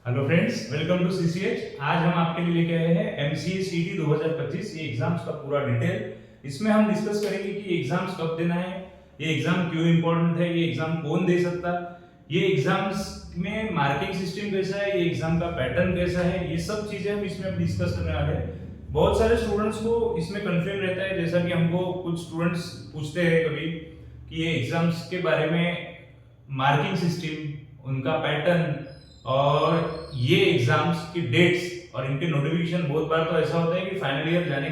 Hello friends, welcome to CCH. आज हम आपके लिए लेके आए हैं एमसीए सीटी 2025 ये एग्जाम्स का पूरा डिटेल। इसमें हम डिस्कस करेंगे कि ये एग्जाम्स कब देना है, ये एग्जाम क्यों इंपॉर्टेंट है, ये एग्जाम कौन दे सकता, ये एग्जाम्स में मार्किंग सिस्टम कैसा है, ये एग्जाम का पैटर्न कैसा है, ये सब चीजें हम इसमें डिस्कस करने वाले हैं। बहुत सारे स्टूडेंट्स को इसमें कंफ्यूजन रहता है, जैसा कि हमको कुछ स्टूडेंट्स पूछते हैं कभी कि ये एग्जाम्स के बारे में, मार्किंग सिस्टम, उनका पैटर्न और ये एग्जाम्स की डेट्स और इनके नोटिफिकेशन। बहुत बार तो ऐसा होता है कि फाइनल ईयर जाने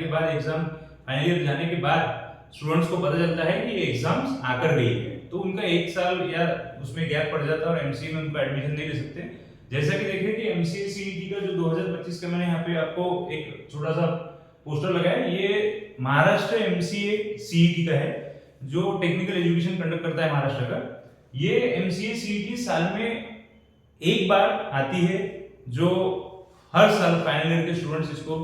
के बाद स्टूडेंट्स को पता चलता है कि ये एग्जाम्स आकर गई है, तो उनका एक साल या उसमें गैप पड़ जाता है और एमसीए में उनको एडमिशन नहीं ले सकते। जैसा कि देखिए कि एमसीए सीईटी का जो 2025 का मैंने यहाँ पे आपको एक छोटा सा पोस्टर लगाया है, ये महाराष्ट्र एमसीए सीईटी का है, जो टेक्निकल एजुकेशन कंडक्ट करता है महाराष्ट्र का। ये एमसीए सीईटी साल में एक बार आती है, जो हर साल फाइनल ईयर के स्टूडेंट्स इसको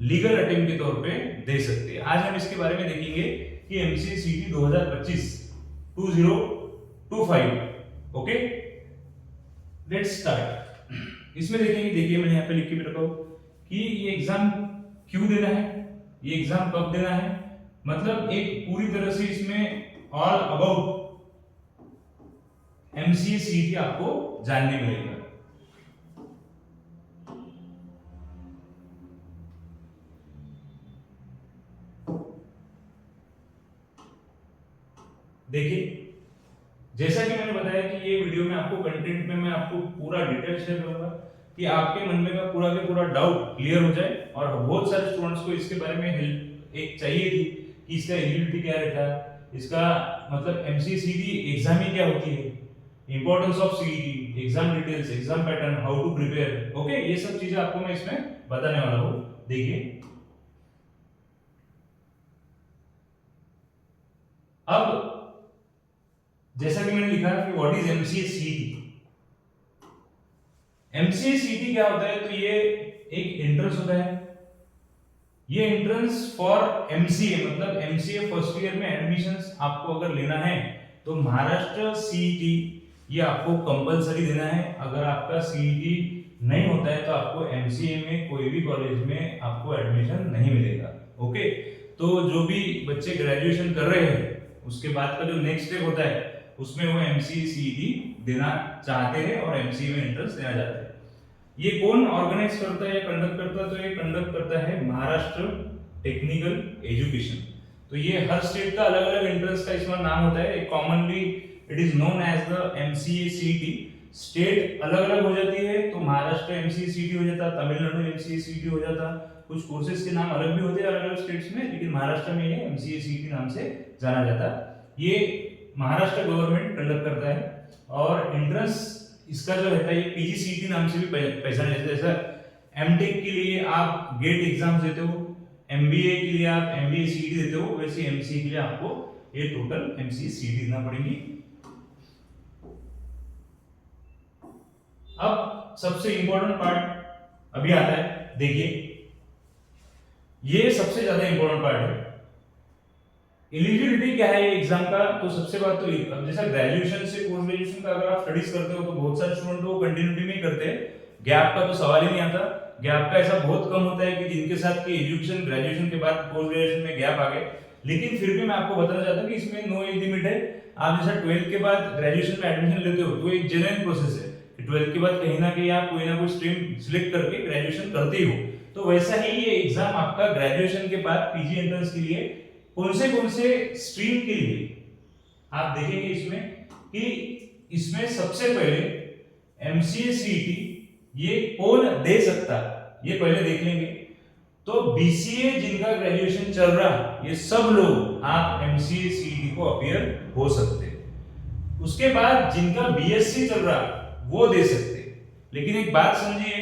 लीगल अटेम्प्ट के तौर पे दे सकते हैं। आज हम इसके बारे में देखेंगे कि एमसीए सीटी 2025 2025। Okay, let's start. इसमें देखेंगे, देखिए मैंने यहाँ पे लिख के भी रखा हूं कि ये एग्जाम क्यों देना है, ये एग्जाम कब देना है, मतलब एक पूरी तरह से इसमें ऑल अबाउट एमसीए सीटी आपको जानने मिलेगा। देखिए, जैसा कि मैंने बताया कि ये वीडियो में आपको कंटेंट में मैं आपको पूरा डिटेल शेयर करूंगा कि आपके मन में का पूरा के पूरा डाउट क्लियर हो जाए। और बहुत सारे स्टूडेंट्स को इसके बारे में हेल्प एक चाहिए थी कि इसका एलिजिबिलिटी क्या रहता है, इसका मतलब एमसीए सीटी एग्जाम ही क्या होती है, importance of CET, exam details, exam pattern, how to prepare. Okay, ये सब चीजें आपको मैं इसमें बताने वाला हूं। देखिए, अब जैसा कि मैंने लिखा कि व्हाट इज एमसीए सीटी। एमसीए सीटी क्या होता है, तो ये एक एंट्रेंस होता है। ये एंट्रेंस फॉर एमसीए, मतलब एमसीए फर्स्ट ईयर में एडमिशंस आपको अगर लेना है तो महाराष्ट्र सीईटी ये आपको कंपलसरी देना है। अगर आपका सीईटी नहीं होता है तो आपको एमसीए में कोई भी कॉलेज में आपको एडमिशन नहीं मिलेगा। ओके, तो जो भी बच्चे ग्रेजुएशन कर रहे हैं उसके बाद का जो नेक्स्ट स्टेप होता है उसमें वो एमसीए सीईटी देना चाहते हैं और एमसीए में एंट्रेंस देना चाहते हैं। ये कौन ऑर्गेनाइज करता है या कंडक्ट करता है, तो ये कंडक्ट करता है महाराष्ट्र टेक्निकल एजुकेशन। तो ये हर स्टेट का अलग अलग एंट्रेंस का इसमें नाम होता है। Commonly it is known as the MCA CET. State अलग अलग हो जाती है, तो महाराष्ट्र एमसीए सीईटी हो जाता, तमिलनाडु एमसीए सीईटी हो जाता, कुछ कोर्सेज के नाम अलग भी होते हैं अलग अलग स्टेट्स में, लेकिन महाराष्ट्र में ये एमसीए सीईटी नाम से जाना जाता। ये महाराष्ट्र गवर्नमेंट कंडक्ट करता है और एंट्रेंस इसका जो रहता है ये पीजीसीईटी नाम से भी पहचाना जाता है। जैसा एमटेक के लिए आप गेट एग्जाम देते हो, एमबीए के लिए आप एमबीए सीईटी देते हो, वैसे एमसीए के लिए आपको ये टोटल एमसीए सीईटी देना पड़ेगी। अब सबसे इंपॉर्टेंट पार्ट अभी आता है। देखिए, ये सबसे ज्यादा इंपॉर्टेंट पार्ट है। एलिजिबिलिटी क्या है ये एग्जाम का, तो सबसे बात तो अब जैसा ग्रेजुएशन से पोस्ट ग्रेजुएशन का अगर आप स्टडीज करते हो तो बहुत सारे स्टूडेंट वो कंटिन्यूटी में ही करते हैं, गैप का तो सवाल ही नहीं आता। गैप का ऐसा बहुत कम होता है कि जिनके साथ की एजुकेशन ग्रेजुएशन के बाद पोस्ट ग्रेजुएशन में गैप आ गए। लेकिन फिर भी मैं आपको बताना चाहता हूं कि इसमें नो एज लिमिट है। आप जैसा 12th के बाद ग्रेजुएशन में एडमिशन लेते हो तो एक जेन्युइन प्रोसेस है कि 12th के बाद कहीं ना कहीं आप कोई ना कोई स्ट्रीम सिलेक्ट करके ग्रेजुएशन करते ही हो। तो वैसा ही ये एग्जाम आपका ग्रेजुएशन के बाद पीजी एंट्रेंस के लिए कौन से स्ट्रीम के लिए आप देखेंगे इसमें कि इसमें सबसे पहले एमसीए सीईटी ये कौन दे सकता है, ये पहले देख लेंगे। तो बीसीए जिनका ग्रेजुएशन चल रहा ये सब लोग आप एमसीए सीईटी को अपीयर हो सकते हैं। उसके बाद जिनका बीएससी चल रहा वो दे सकते हैं। लेकिन एक बात समझिए,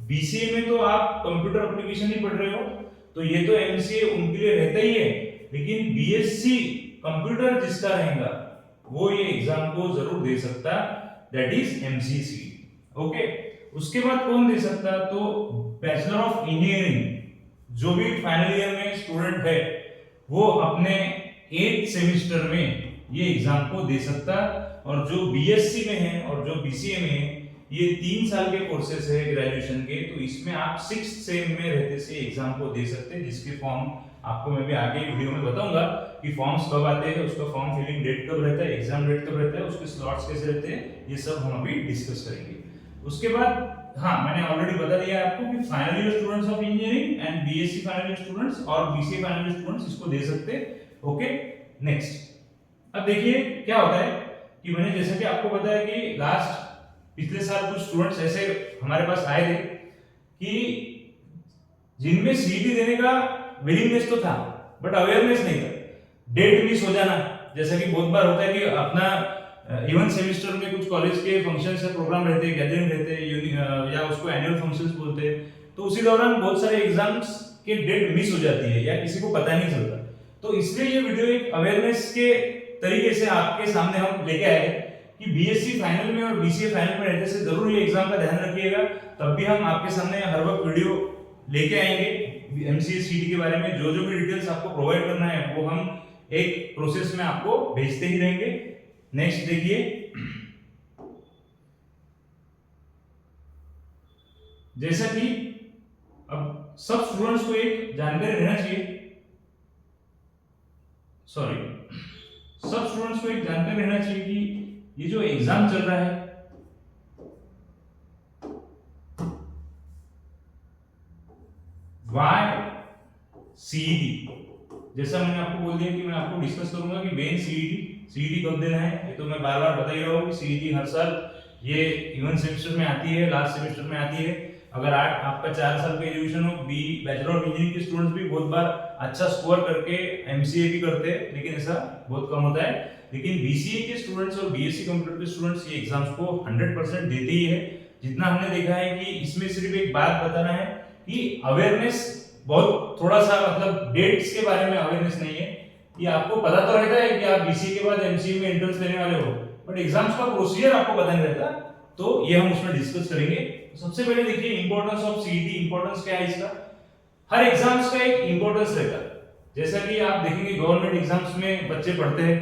बीसीए में तो आप कंप्यूटर एप्लीकेशन ही पढ़ रहे हो, तो ये तो एमसीए उनके लिए रहता ही है। लेकिन बीएससी कंप्यूटर जिसका रहेगा वो ये एग्जाम को जरूर दे सकता, that is MCA CET. Okay, उसके बाद कौन दे सकता, तो बैचलर ऑफ इंजीनियरिंग जो भी फाइनल ईयर में स्टूडेंट है वो अपने 8th सेमेस्टर में ये एग्जाम को दे सकता। और जो बीएससी में है और जो बीसीए में है ये 3 साल के कोर्सेस है ग्रेजुएशन के, तो इसमें आप 6th सेम में रहते से एग्जाम को दे सकते हैं, जिसके फॉर्म आपको मैं भी आगे वीडियो में बताऊंगा कि फॉर्म्स कब आते हैं, उसका फॉर्म फिलिंग डेट कब रहता है, एग्जाम डेट कब रहता है, उसके स्लॉट्स कैसे रहते हैं, ये सब हम अभी डिस्कस करेंगे। उसके बाद हाँ, मैंने ऑलरेडी बता दिया आपको कि final year students of engineering and BSc final year students और बीसीए फाइनल ईयर स्टूडेंट्स इसको दे सकते हैं। Okay, next. अब देखिए क्या होता है कि मैंने जैसे कि आपको बताया कि पिछले साल कुछ स्टूडेंट्स ऐसे हमारे पास आए थे कि जिनमें सीईटी देने का विलिंगनेस तो था बट अवेयरनेस नहीं था, डेट मिस हो जाना, जैसा कि बहुत बार होता है कि अपना इवन सेमेस्टर में कुछ कॉलेज के फंक्शंस या प्रोग्राम रहते हैं, गैदरिंग रहते हैं, या उसको एनुअल फंक्शंस बोलते हैं, तो उसी दौरान बहुत सारे एग्जाम्स के डेट मिस हो जाती है या किसी को पता नहीं चलता। तो इसलिए ये वीडियो एक अवेयरनेस के तरीके से आपके सामने हम लेके आए कि बीएससी फाइनल में और बीसीए फाइनल में रहने से जरूर ये एग्जाम का ध्यान रखिएगा। तब भी हम आपके सामने हर वक्त वीडियो लेके आएंगे एमसीए सीटी के बारे में, जो भी डिटेल्स आपको प्रोवाइड करना है वो हम एक प्रोसेस में आपको भेजते ही रहेंगे। नेक्स्ट देखिए, जैसा कि अब सब स्टूडेंट्स को एक जानकारी रहना चाहिए, सब स्टूडेंट्स को एक जानकारी रहना चाहिए कि ये जो एग्जाम चल रहा है सीईटी, जैसा मैंने आपको बोल दिया कि मैं आपको डिस्कस करूंगा कि वेन सीईटी कब देना है। ये तो मैं बार बार बता ही रहा हूँ कि सीईटी हर साल ये इवन सेमेस्टर में आती है, लास्ट सेमेस्टर में आती है। अगर आपका 4 साल का एजुकेशन हो, बैचलर ऑफ इंजीनियरिंग के स्टूडेंट्स भी बहुत बार अच्छा स्कोर करके एमसीए भी करते हैं, लेकिन ऐसा बहुत कम होता है। लेकिन बीसीए के स्टूडेंट्स और बीएससी कंप्यूटर के स्टूडेंट्स ये एग्जाम्स को 100% देते ही है। जितना हमने देखा है कि इसमें सिर्फ एक बात बताना है कि अवेयरनेस बहुत थोड़ा सा, मतलब डेट्स के बारे में अवेयरनेस नहीं है कि आपको पता तो रहता है कि आप बीसीए के बाद एमसीए में एंट्रेंस लेने वाले हो, बट एग्जाम्स का प्रोसीजर आपको पता नहीं रहता, तो ये हम उसमें डिस्कस करेंगे। सबसे पहले देखिए इंपॉर्टेंस ऑफ सीईटी। इंपॉर्टेंस क्या है इसका? हर एग्जाम्स का एक इंपॉर्टेंस रहता है। जैसा कि आप देखेंगे गवर्नमेंट एग्जाम्स में बच्चे पढ़ते हैं,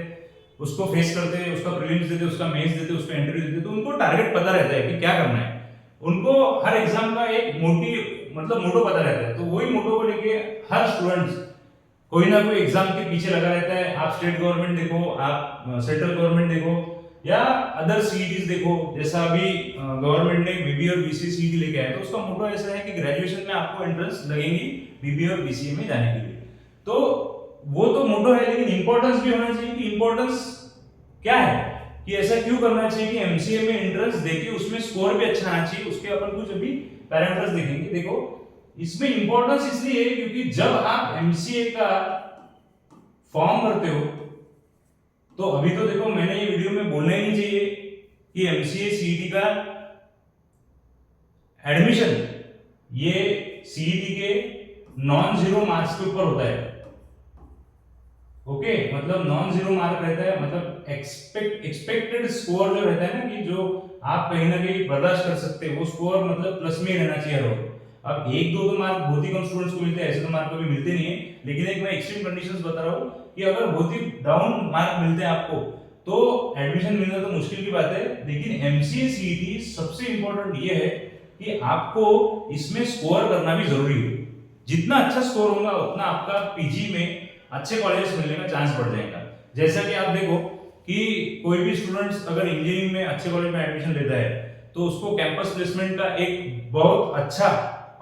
उसको फेस करते हैं, उसका प्रीलिम्स देते हैं, उसका मेंस देते हैं, उसका इंटरव्यू देते हैं, तो उनको टारगेट पता रहता है कि क्या करना है। उनको हर एग्जाम का एक मोटो पता रहता है, तो वही मोटो को लेके हर स्टूडेंट्स कोई ना कोई एग्जाम के पीछे लगा रहता है। आप स्टेट गवर्नमेंट देखो, आप सेंट्रल गवर्नमेंट देखो, या अदर सीईटीज देखो, जैसा अभी गवर्नमेंट ने बीबी और बीसीए सीईटी लेके आया, तो उसका मोटो ऐसा है कि ग्रेजुएशन में आपको एंट्रेंस लगेंगी बीबी और बीसीए में जाने के लिए। तो वो तो मोटो है, लेकिन इंपॉर्टेंस भी होना चाहिए कि इंपॉर्टेंस क्या है, कि ऐसा क्यों करना चाहिए कि एमसीए में एंट्रेंस देके उसमें स्कोर भी अच्छा आना चाहिए। उसके अपन कुछ अभी पैरामीटर्स देखेंगे। देखो इसमें इंपॉर्टेंस इसलिए है क्योंकि जब आप एमसीए का फॉर्म भरते हो, तो अभी तो देखो मैंने ये वीडियो में बोलना ही नहीं चाहिए कि एमसीए सीईटी का एडमिशन ये सीईटी के नॉन जीरो मार्क्स के ऊपर होता है। ओके, मतलब नॉन जीरो मार्क रहता है, मतलब एक्सपेक्टेड स्कोर जो रहता है ना, कि जो आप कहीं ना कहीं बर्दाश्त कर सकते हैं, वो स्कोर मतलब प्लस में ही रहना चाहिए हर। अब 1-2 मार्क बहुत ही कम स्टूडेंट्स को मिलते हैं, ऐसे तो मार्क कभी मिलते नहीं है, लेकिन एक मैं एक्सट्रीम कंडीशंस बता रहा हूँ कि अगर बहुत ही डाउन मार्क मिलते हैं आपको, तो एडमिशन मिलना तो मुश्किल की बात है। लेकिन एमसीए सीईटी सबसे इंपॉर्टेंट ये है कि आपको इसमें स्कोर करना भी जरूरी है। जितना अच्छा स्कोर होगा उतना आपका पीजी में अच्छे कॉलेज मिलने का चांस बढ़ जाएगा। जैसा कि आप देखो कि कोई भी स्टूडेंट्स अगर इंजीनियरिंग में अच्छे कॉलेज में एडमिशन लेता है, तो उसको कैंपस प्लेसमेंट का एक बहुत अच्छा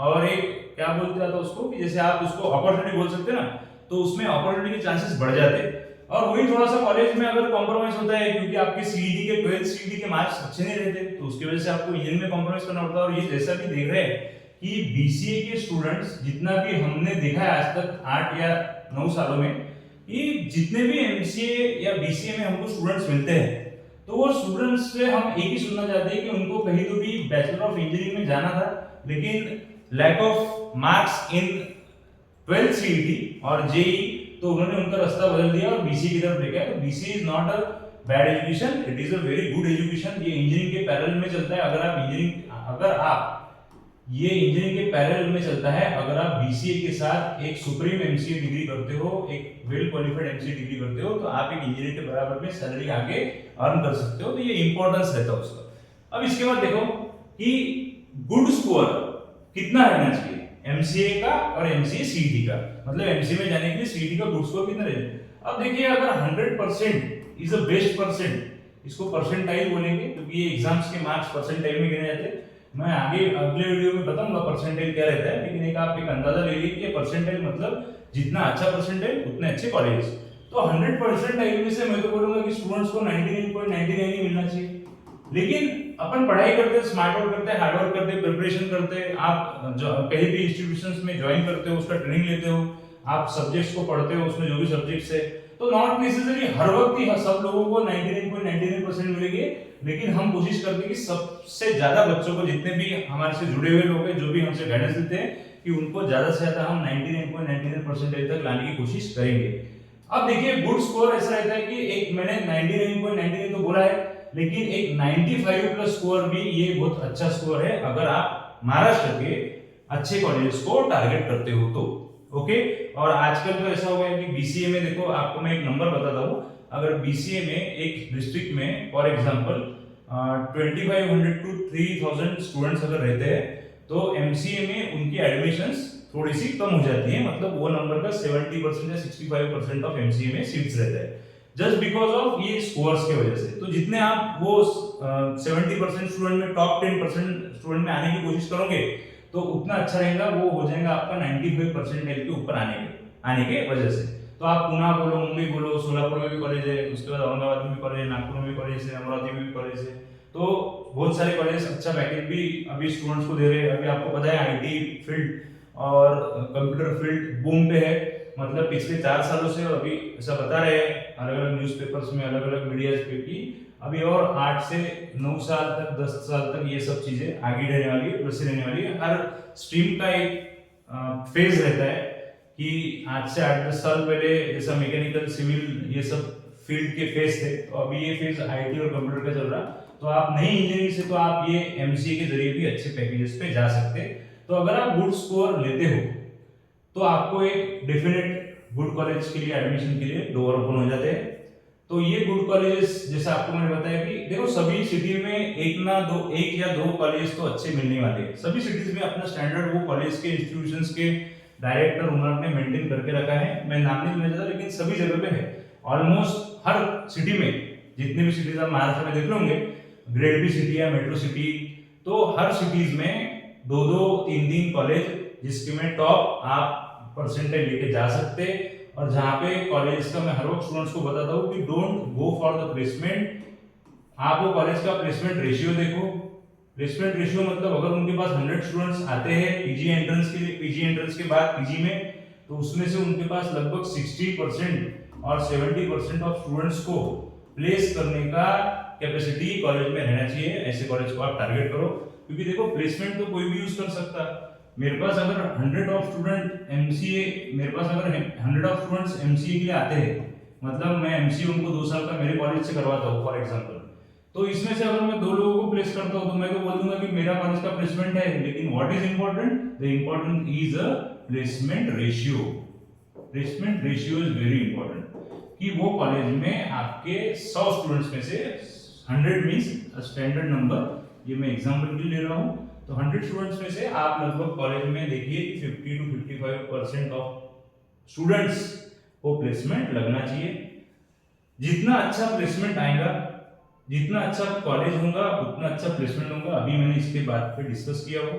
और एक क्या बोलते हैं उसको, कि जैसे आप उसको अपॉर्चुनिटी बोल सकते हैं ना, तो उसमें अपॉर्चुनिटी के चांसेस बढ़ जाते हैं। और वही थोड़ा सा कॉलेज में अगर कॉम्प्रोमाइज होता है, क्योंकि आपके सीईटी के 12th सीईटी के मार्क्स अच्छे नहीं रहते, तो उसकी वजह से आपको इंजीनियरिंग में कॉम्प्रोमाइज करना पड़ता है। और ये जैसा कि देख रहे हैं कि बीसीए के स्टूडेंट्स जितना भी हमने देखा है आज तक 8 या 9 सालों में, कि जितने भी एमसीए या बीसीए में हमको स्टूडेंट्स मिलते हैं, तो वो स्टूडेंट्स से हम एक ही सुनना चाहते हैं कि उनको कहीं तो भी बैचलर ऑफ इंजीनियरिंग में जाना था, लेकिन lack of marks in 12th CET और जेई, तो उन्होंने उनका रास्ता बदल दिया और बीसीए की तरफ लेके आए। तो BCA is not a bad education, it is a very good education. ये इंजीनियरिंग के पैरेलल में चलता है। अगर आप ये इंजीनियरिंग के पैरेलल में चलता है, अगर आप बीसीए के साथ एक सुप्रीम एमसीए डिग्री करते हो, एक वेल क्वालिफाइड एमसीए डिग्री करते हो, तो आप एक इंजीनियर के बराबर में सैलरी आगे अर्न कर सकते हो। तो ये इंपॉर्टेंस रहता है उसका। अब इसके बाद देखो कि गुड स्कोर कितना रहना चाहिए एमसीए का और एमसीए सीईटी का, मतलब एमसीए में जाने के लिए सीईटी का गुड स्कोर कितना रहेगा। अब देखिए अगर 100% इज द बेस्ट परसेंट, इसको परसेंटाइल बोलेंगे क्योंकि ये एग्जाम्स के मार्क्स परसेंटाइल में गिने जाते हैं। मैं आगे अगले वीडियो में बताऊंगा परसेंटाइल क्या रहता है, लेकिन एक आप एक अंदाजा ले लीजिए कि परसेंटाइल मतलब जितना अच्छा परसेंटाइल उतने अच्छे कॉलेज। तो 100% में से मैं तो बोलूंगा कि स्टूडेंट्स को 99.99 ही मिलना चाहिए। लेकिन अपन पढ़ाई करते, स्मार्ट वर्क करते, हार्ड वर्क करते, प्रिपरेशन करते, आप जो कहीं भी इंस्टीट्यूशंस में ज्वाइन करते हो, उसका ट्रेनिंग लेते हो, आप सब्जेक्ट्स को पढ़ते हो, उसमें जो भी सब्जेक्ट्स है, तो नॉट नेसेसरी हर वक्त ही सब लोगों को 99.99% मिलेगी। लेकिन हम कोशिश करते हैं कि सबसे ज्यादा बच्चों को, जितने भी हमारे से जुड़े हुए लोग हैं, जो भी हमसे गाइडेंस देते हैं, कि उनको ज्यादा से ज्यादा हम 99.99% तक लाने की कोशिश करेंगे। अब देखिए गुड स्कोर ऐसा रहता है कि एक मैंने 99.99 तो बोला है, लेकिन एक 95 प्लस स्कोर भी ये बहुत अच्छा स्कोर है अगर आप महाराष्ट्र के अच्छे कॉलेजेस को टारगेट करते हो तो। ओके, और आजकल तो ऐसा हो गया कि बीसीए में देखो, आपको मैं एक नंबर बताता हूँ, अगर बीसीए में एक डिस्ट्रिक्ट में फॉर एग्जांपल 2500 टू 3000 स्टूडेंट्स अगर रहते हैं, तो एमसीए में उनकी एडमिशंस थोड़ी सी कम हो जाती है, मतलब वो नंबर का 70% या 65% ऑफ एमसीए में सीट्स रहता है, जस्ट बिकॉज ऑफ ये स्कोर्स के वजह से। तो जितने आप वो 70% स्टूडेंट में टॉप 10% स्टूडेंट में आने की कोशिश करोगे, तो उतना अच्छा रहेगा, वो हो जाएगा आपका 95% के ऊपर आने के वजह से। तो आप पुणे बोलो, मुंबई बोलो, सोलापुर में भी कॉलेज है, उसके बाद औरंगाबाद में भी कॉलेज है, नागपुर में भी कॉलेज है, अमरावती में भी कॉलेज है, तो बहुत सारे कॉलेज अच्छा पैकेज भी अभी स्टूडेंट्स को दे रहे हैं। अभी आपको पता है आईटी फील्ड और कंप्यूटर फील्ड बूम पे है, मतलब पिछले 4 सालों से अभी ऐसा बता रहे हैं अलग अलग न्यूज़पेपर्स में, अलग अलग मीडियाज पे, कि अभी और 8 से 9 साल तक, 10 साल तक ये सब चीजें आगे रहने वाली है, वैसे रहने वाली है। हर स्ट्रीम का एक फेज रहता है कि आज से 8-10 साल पहले जैसा मैकेनिकल, सिविल, ये सब फील्ड के फेज थे, तो अभी ये फेज आईटी और कंप्यूटर का चल रहा। तो आप नई इंजीनियरिंग से तो आप ये एमसीए के जरिए भी अच्छे पैकेजेस पे जा सकते हैं। तो अगर आप गुड स्कोर लेते हो तो आपको एक डेफिनेट गुड कॉलेज के लिए एडमिशन के लिए डोर ओपन हो जाते हैं। तो ये गुड कॉलेजेस, जैसे आपको मैंने बताया कि देखो सभी सिटी में एक या दो कॉलेज तो अच्छे मिलने वाले हैं। सभी सिटीज में अपना स्टैंडर्ड वो कॉलेज के, इंस्टीट्यूशंस के डायरेक्टर ओनर ने मेंटेन करके रखा है, मैं नाम नहीं लेना चाहता, लेकिन सभी जगह पे है। ऑलमोस्ट हर सिटी में, जितने भी सिटीज आप महाराष्ट्र में देख लोगे, ग्रेड बी सिटी या मेट्रो सिटी, तो हर सिटीज में 2-2, 3-3 कॉलेज, जिसके में टॉप आप परसेंटेज लेके जा सकते। और जहां पे कॉलेज का मैं हर वक्त स्टूडेंट्स को बताता हूँ कि don't go for the placement, आप वो कॉलेज का प्लेसमेंट रेशियो देखो। प्लेसमेंट रेशियो मतलब अगर उनके पास 100 स्टूडेंट्स आते हैं पीजी एंट्रेंस के लिए, पीजी एंट्रेंस के बाद पीजी में, तो उसमें से उनके पास लगभग 60% और 70% ऑफ स्टूडेंट्स को प्लेस करने का कैपेसिटी कॉलेज में रहना चाहिए। ऐसे कॉलेज को आप टारगेट करो, क्योंकि देखो प्लेसमेंट तो कोई भी यूज कर सकता है। मेरे पास अगर 100 ऑफ स्टूडेंट एमसीए, मेरे पास अगर 100 ऑफ स्टूडेंट्स एमसीए के लिए आते हैं, मतलब मैं एमसीए उनको 2 साल का मेरे कॉलेज से करवाता हूँ फॉर एग्जांपल, तो इसमें से अगर मैं 2 लोगों को प्लेस करता हूँ, तो मैं तो बोल दूंगा कि मेरा कॉलेज का प्लेसमेंट है। लेकिन what is important, the important is a placement ratio. Placement ratio is very important, कि वो कॉलेज में आपके 100 स्टूडेंट्स में से 100 मींस स्टैंडर्ड नंबर, ये मैं एग्जांपल के लिए ले रहा हूँ, तो 100 स्टूडेंट्स में से आप लगभग कॉलेज में देखिए 50 to 55% ऑफ स्टूडेंट्स को प्लेसमेंट लगना चाहिए। जितना अच्छा प्लेसमेंट आएगा, जितना अच्छा कॉलेज होगा, उतना अच्छा प्लेसमेंट होगा। अभी मैंने इसके बात पे डिस्कस किया हो,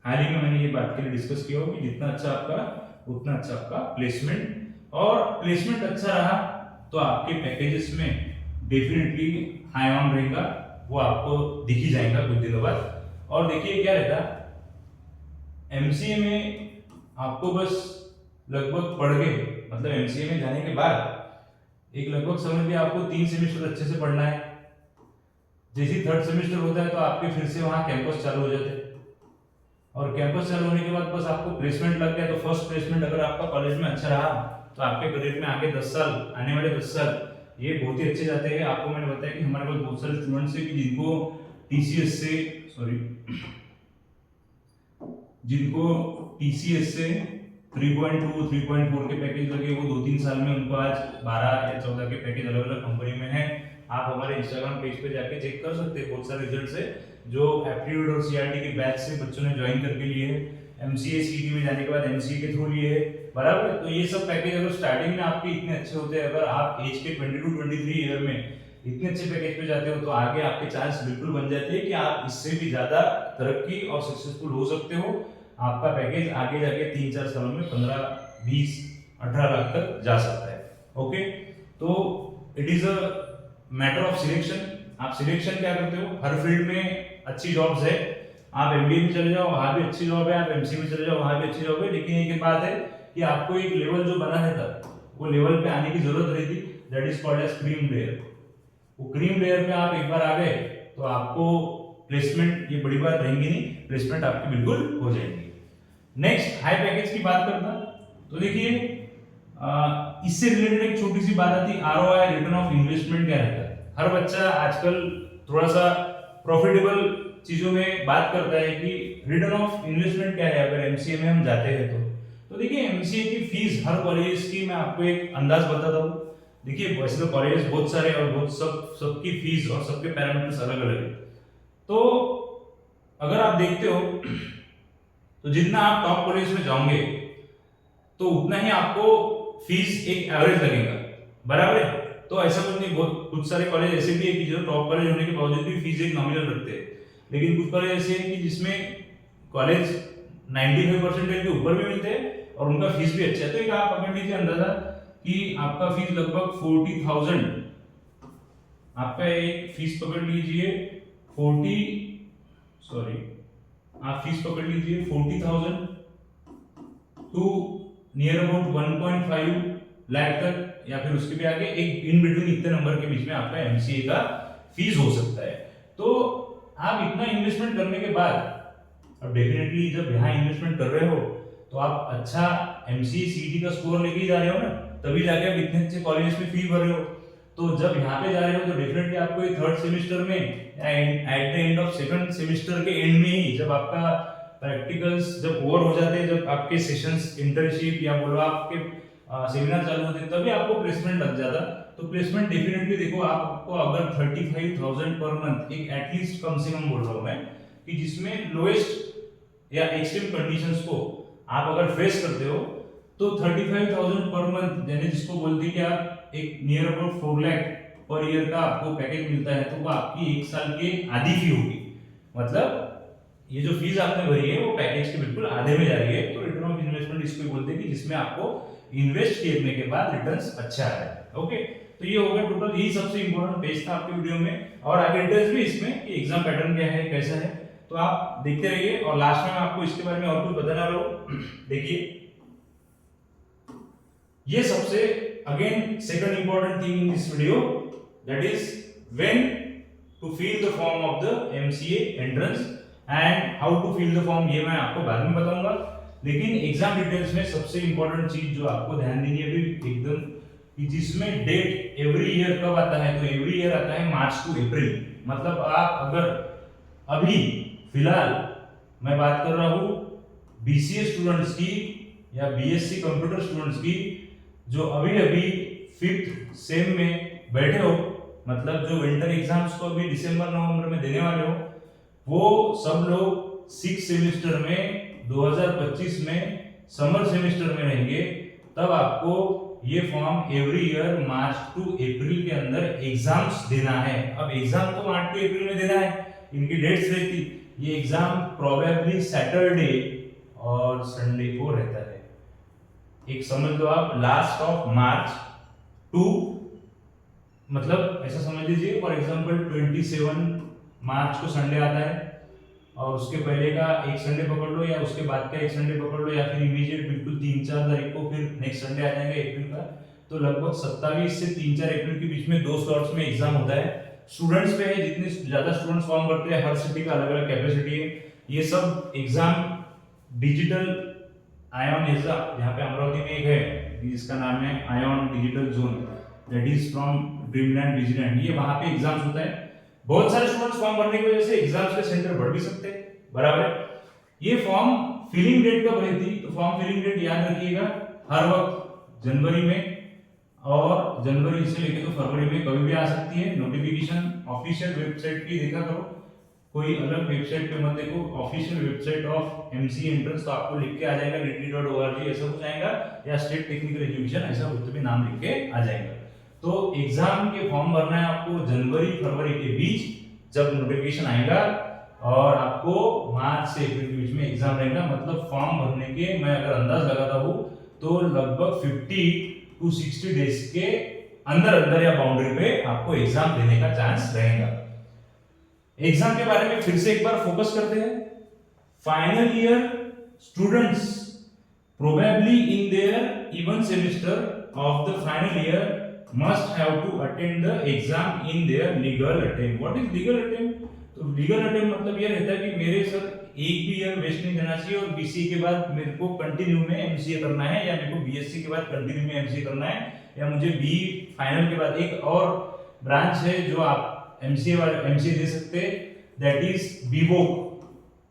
हाल ही में मैंने ये बात के लिए डिस्कस किया हो कि जितना अच्छा आपका, उतना अच्छा आपका प्लेसमेंट। और प्लेसमेंट अच्छा रहा तो आपके पैकेजेस में डेफिनेटली हाई ऑन रहेगा, वो आपको दिख ही जाएगा कुछ दिनों बाद। और देखिए क्या रहता, एमसीए में आपको बस लगभग पढ़ के, मतलब एमसीए में जाने के बाद एक लगभग समझ लिया आपको 3 सेमेस्टर अच्छे से पढ़ना है। जैसे 3rd सेमेस्टर होता है तो आपके फिर से वहां कैंपस चालू हो जाते हैं, और कैंपस चालू होने के बाद बस आपको प्लेसमेंट लग गया। तो फर्स्ट प्लेसमेंट अगर आपका कॉलेज में अच्छा रहा, तो आपके करियर में आगे 10 साल, आने वाले 10 साल ये बहुत ही अच्छे जाते हैं। आपको मैंने बताया कि हमारे पास बहुत सारे स्टूडेंट्स हैं कि जिनको टीसीएस से, जिनको टीसीएस से 3.2, 3.4 के पैकेज लगे, वो 2-3 साल में उनको आज 12 या 14 के पैकेज अलग अलग कंपनी में है। आप हमारे इंस्टाग्राम पेज पे जाके चेक कर सकते हैं, बहुत सारे रिजल्ट्स है जो एप्टीट्यूड और सीआरटी के बैच से बच्चों ने ज्वाइन करके लिए है, एमसीए सीटी में जाने के बाद एमसीए के थ्रू लिए है, बराबर। तो ये सब पैकेज अगर स्टार्टिंग में आपके इतने अच्छे होते हैं, अगर आप एज के 22-23 ईयर में इतने अच्छे पैकेज पे जाते हो, तो आगे आपके चांस बिल्कुल बन जाते हैं कि आप इससे भी ज्यादा तरक्की और सक्सेसफुल हो सकते हो। आपका पैकेज आगे जाके 3-4 सालों में 15, 20, 18 लाख तक जा सकता है। ओके, तो it is a matter of selection. आप सिलेक्शन क्या करते हो, हर फील्ड में अच्छी जॉब्स है, आप एमबीए में चले जाओ वहां भी अच्छी जॉब है, आप एमसीए में चले जाओ वहां भी अच्छी जॉब है, लेकिन एक बात है कि आपको एक लेवल जो बना है था वो लेवल पे आने की जरूरत रहती, that is called as cream layer. वो क्रीम लेयर पे आप एक बार आ गए तो आपको प्लेसमेंट, ये बड़ी बात रहेंगी नहीं, प्लेसमेंट आपकी बिल्कुल हो जाएगी। नेक्स्ट हाई पैकेज की बात करता, तो देखिए इससे रिलेटेड एक छोटी सी बात आती है, आरओआई रिटर्न ऑफ इन्वेस्टमेंट क्या रहता है। हर बच्चा आजकल थोड़ा सा प्रॉफिटेबल चीजों में बात करता है कि रिटर्न ऑफ इन्वेस्टमेंट क्या है अगर एमसीए में हम जाते हैं तो देखिए एमसीए की फीस हर कॉलेज की मैं आपको एक अंदाज बताता हूँ। देखिए वैसे तो कॉलेजेस बहुत सारे और बहुत सबकी फीस और सबके पैरामीटर्स अलग अलग है, तो अगर आप देखते हो तो जितना आप टॉप कॉलेज में जाओगे तो उतना ही आपको फीस एक एवरेज लगेगा, बराबर है। तो ऐसा कुछ नहीं, बहुत कुछ सारे कॉलेज ऐसे भी है कि जो टॉप कॉलेज होने के बावजूद भी फीस एक नॉमिनल रखते हैं, लेकिन कुछ कॉलेज ऐसे हैं कि जिसमें कॉलेज 95% के ऊपर भी मिलते हैं और उनका फीस भी अच्छा है। तो एक आप पकड़ लीजिए अंदाजा कि आपका फीस लगभग 40,000, आपका एक फीस पकड़ लीजिए 40,000 टू नियर अबाउट 1.5 लाख तक, या फिर उसके भी आगे एक इन बिटवीन इतने नंबर के बीच में आपका एमसीए का फीस हो सकता है। तो आप इतना इन्वेस्टमेंट करने के बाद, अब डेफिनेटली जब यहाँ इन्वेस्टमेंट कर रहे हो तो आप अच्छा एमसीए सीटी का स्कोर लेके ही जा रहे हो ना, तभी जाके आप इतने अच्छे कॉलेज में फी भर रहे हो। तो जब यहाँ पे जा रहे हो तो डेफिनेटली आपको थर्ड सेमेस्टर में at the end of second semester के एंड में ही, जब आपका प्रैक्टिकल्स जब ओवर हो जाते हैं, जब आपके सेशंस इंटर्नशिप या बोलो आपके सेमिनार चालू होते हैं, तभी आपको प्लेसमेंट लग जाता। तो प्लेसमेंट डेफिनेटली देखो, आपको अगर 35,000 पर मंथ, एक एटलीस्ट कम से कम बोल रहा हूँ मैं, कि जिसमें लोएस्ट या एक्सट्रीम कंडीशंस को आप अगर फेस करते हो तो 35,000 पर मंथ, यानी जिसको बोलते हैं कि आप एक near about 4 lakh per year का आपको पैकेज मिलता है, तो वो आपकी एक साल की आधी फी होगी। मतलब ये जो फीस आपने भरी है वो पैकेज के बिल्कुल आधे में जा रही है। तो रिटर्न ऑफ इन्वेस्टमेंट इसको बोलते हैं कि जिसमें आपको इन्वेस्ट करने के बाद रिटर्न्स अच्छा आ रहा है। ओके, तो ये होगा टोटल, यही सबसे इंपॉर्टेंट पेज था आपके वीडियो में, और आगे डिटेल्स भी इसमें कि एग्जाम पैटर्न क्या है, कैसा है, तो आप देखते रहिए। और लास्ट में मैं आपको इसके बारे में और कुछ बताना रहा हूं। देखिए ये सबसे again second important thing in this video, that is when to fill the form of the MCA entrance and how to fill the form, ये मैं आपको बाद में बताऊंगा। लेकिन एग्जाम डिटेल्स में सबसे इंपॉर्टेंट चीज जो आपको ध्यान देनी है अभी एकदम, कि जिसमें डेट एवरी ईयर कब आता है, तो एवरी ईयर आता है मार्च टू अप्रैल। मतलब आप अगर अभी फिलहाल मैं बात कर रहा हूं बीसीए स्टूडेंट्स की या बीएससी कंप्यूटर स्टूडेंट्स की, जो अभी अभी 5th सेम में बैठे हो, मतलब जो विंटर एग्जाम्स को अभी दिसंबर नवंबर में देने वाले हो, वो सब लोग 6th सेमेस्टर में 2025 में समर सेमेस्टर में रहेंगे। तब आपको ये form every year March to April के अंदर एग्जाम्स देना है। अब एग्जाम तो मार्च टू अप्रैल में देना है, इनकी डेट्स रहती, ये एग्जाम प्रोबेबली सैटरडे और संडे को रहता है। एक समझ लो आप लास्ट ऑफ मार्च टू, मतलब ऐसा समझ लीजिए फॉर एग्जांपल 27 मार्च को संडे आता है, और उसके पहले का एक संडे पकड़ लो, या उसके बाद का एक संडे पकड़ लो, या फिर इमीडिएट बिल्कुल 3-4 तारीख को फिर नेक्स्ट संडे आ जाएगा अप्रैल का। तो लगभग 27 से 3-4 अप्रैल के बीच में 2 स्लॉट्स में एग्जाम होता है। स्टूडेंट्स पे है, जितने ज्यादा स्टूडेंट्स फॉर्म भरते हैं, हर सिटी का अलग अलग कैपेसिटी है। ये सब एग्जाम डिजिटल आयन एग्जाम, यहाँ पे अमरावती में एक है जिसका नाम है ion digital zone, that is from dreamland विजिलैंड, ये वहां पे एग्जाम्स होता है। बहुत सारे स्टूडेंट्स फॉर्म भरने की वजह से एग्जाम्स के सेंटर बढ़ भी सकते हैं, बराबर है। ये फॉर्म फिलिंग डेट कब रहती, तो फॉर्म फिलिंग डेट याद रखिएगा हर वक्त जनवरी में, और जनवरी से लेकर तो फरवरी में कभी भी आ सकती है। नोटिफिकेशन ऑफिशियल वेबसाइट की देखा करो, कोई अलग वेबसाइट पे मत देखो। Official website of MCA entrance तो आपको लिख के आ जाएगा DT.org ऐसा कुछ आएगा, या स्टेट टेक्निकल एजुकेशन ऐसा कुछ भी नाम लिख के आ जाएगा। तो एग्जाम के फॉर्म भरना है आपको जनवरी फरवरी के बीच, जब नोटिफिकेशन आएगा, और आपको मार्च से अप्रैल के बीच में एग्जाम रहेगा। मतलब फॉर्म भरने के मैं अगर अंदाज लगाता हूँ तो लगभग 50 to 60 डेज के अंदर अंदर या बाउंड्री पे आपको एग्जाम देने का चांस रहेगा। एग्जाम के बारे में फिर से एक बार फोकस करते हैं। Final year students probably in their even semester of the final year must have to attend the exam in their legal attempt. What is legal attempt? तो लीगल अटेम्प्ट मतलब ये रहता है कि मेरे सर एक भी ईयर वेस्ट नहीं जाना चाहिए, और बीसीए के बाद मेरे को कंटिन्यू में एमसीए करना है, या मेरे को बीएससी के बाद कंटिन्यू में एमसीए करना है, या मुझे बी फाइनल के बाद एक और ब्रांच है जो आप एमसीए दे सकते हैं, दैट इज बीवोक।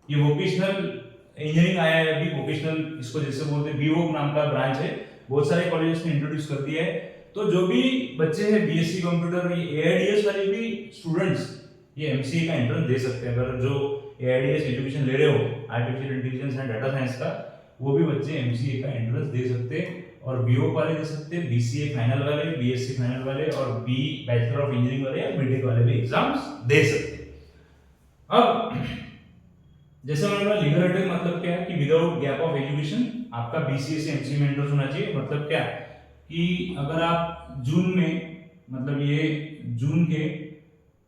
ये वोकेशनल इंजीनियरिंग आया है अभी, वोकेशनल इसको जैसे बोलते हैं, बीवोक नाम का ब्रांच है, बहुत सारे कॉलेजेस ने इंट्रोड्यूस कर दिया है। तो जो भी बच्चे हैं बीएससी कंप्यूटर, ये एआईडीएस वाले भी स्टूडेंट्स ये एमसीए का एंट्रेंस दे सकते हैं। अगर जो एआईडीएस एजुकेशन ले रहे हो artificial intelligence and data science का, वो भी बच्चे एमसीए का एंट्रेंस दे सकते हैं, और बीओ वाले दे सकते हैं, बीसीए फाइनल वाले, बीएससी फाइनल वाले, और बी बैचलर ऑफ इंजीनियरिंग वाले या बीटेक वाले भी एग्जाम्स दे सकते हैं। अब जैसे मैंने बोला लीगल अटेम्प्ट मतलब क्या है कि विदाउट गैप ऑफ एजुकेशन आपका बीसीए से एमसीए में एंट्रेंस होना चाहिए। मतलब क्या कि अगर आप जून में, मतलब ये जून के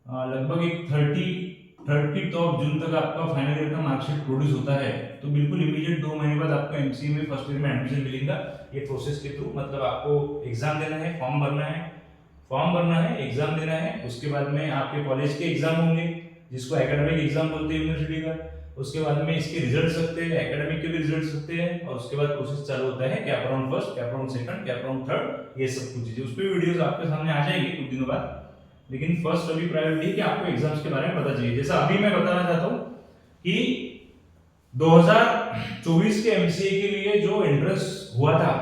लगभग एक 30th ऑफ जून तक आपका फाइनल ईयर का मार्कशीट प्रोड्यूस होता है, तो बिल्कुल इमीडिएट 2 महीने बाद आपको एमसीए में फर्स्ट ईयर में एडमिशन मिलेगा ये प्रोसेस के थ्रू। मतलब आपको एग्जाम देना है, फॉर्म भरना है, एग्जाम देना है, उसके बाद में आपके कॉलेज के एग्जाम होंगे जिसको एकेडमिक एग्जाम बोलते हैं यूनिवर्सिटी का, उसके बाद में इसके रिजल्ट सकते हैं, एकेडमिक के भी रिजल्ट सकते हैं, और उसके बाद प्रोसेस चालू होता है cap round first, cap round second, cap round third, ये सब कुछ चीजें उस पे वीडियोस आपके सामने आ जाएंगी कुछ दिनों बाद। लेकिन फर्स्ट अभी प्रायोरिटी कि आपको एग्जाम्स के बारे में पता चाहिए। जैसा अभी मैं बताना चाहता हूं कि 2024 के एमसीए के लिए जो एंट्रेंस हुआ था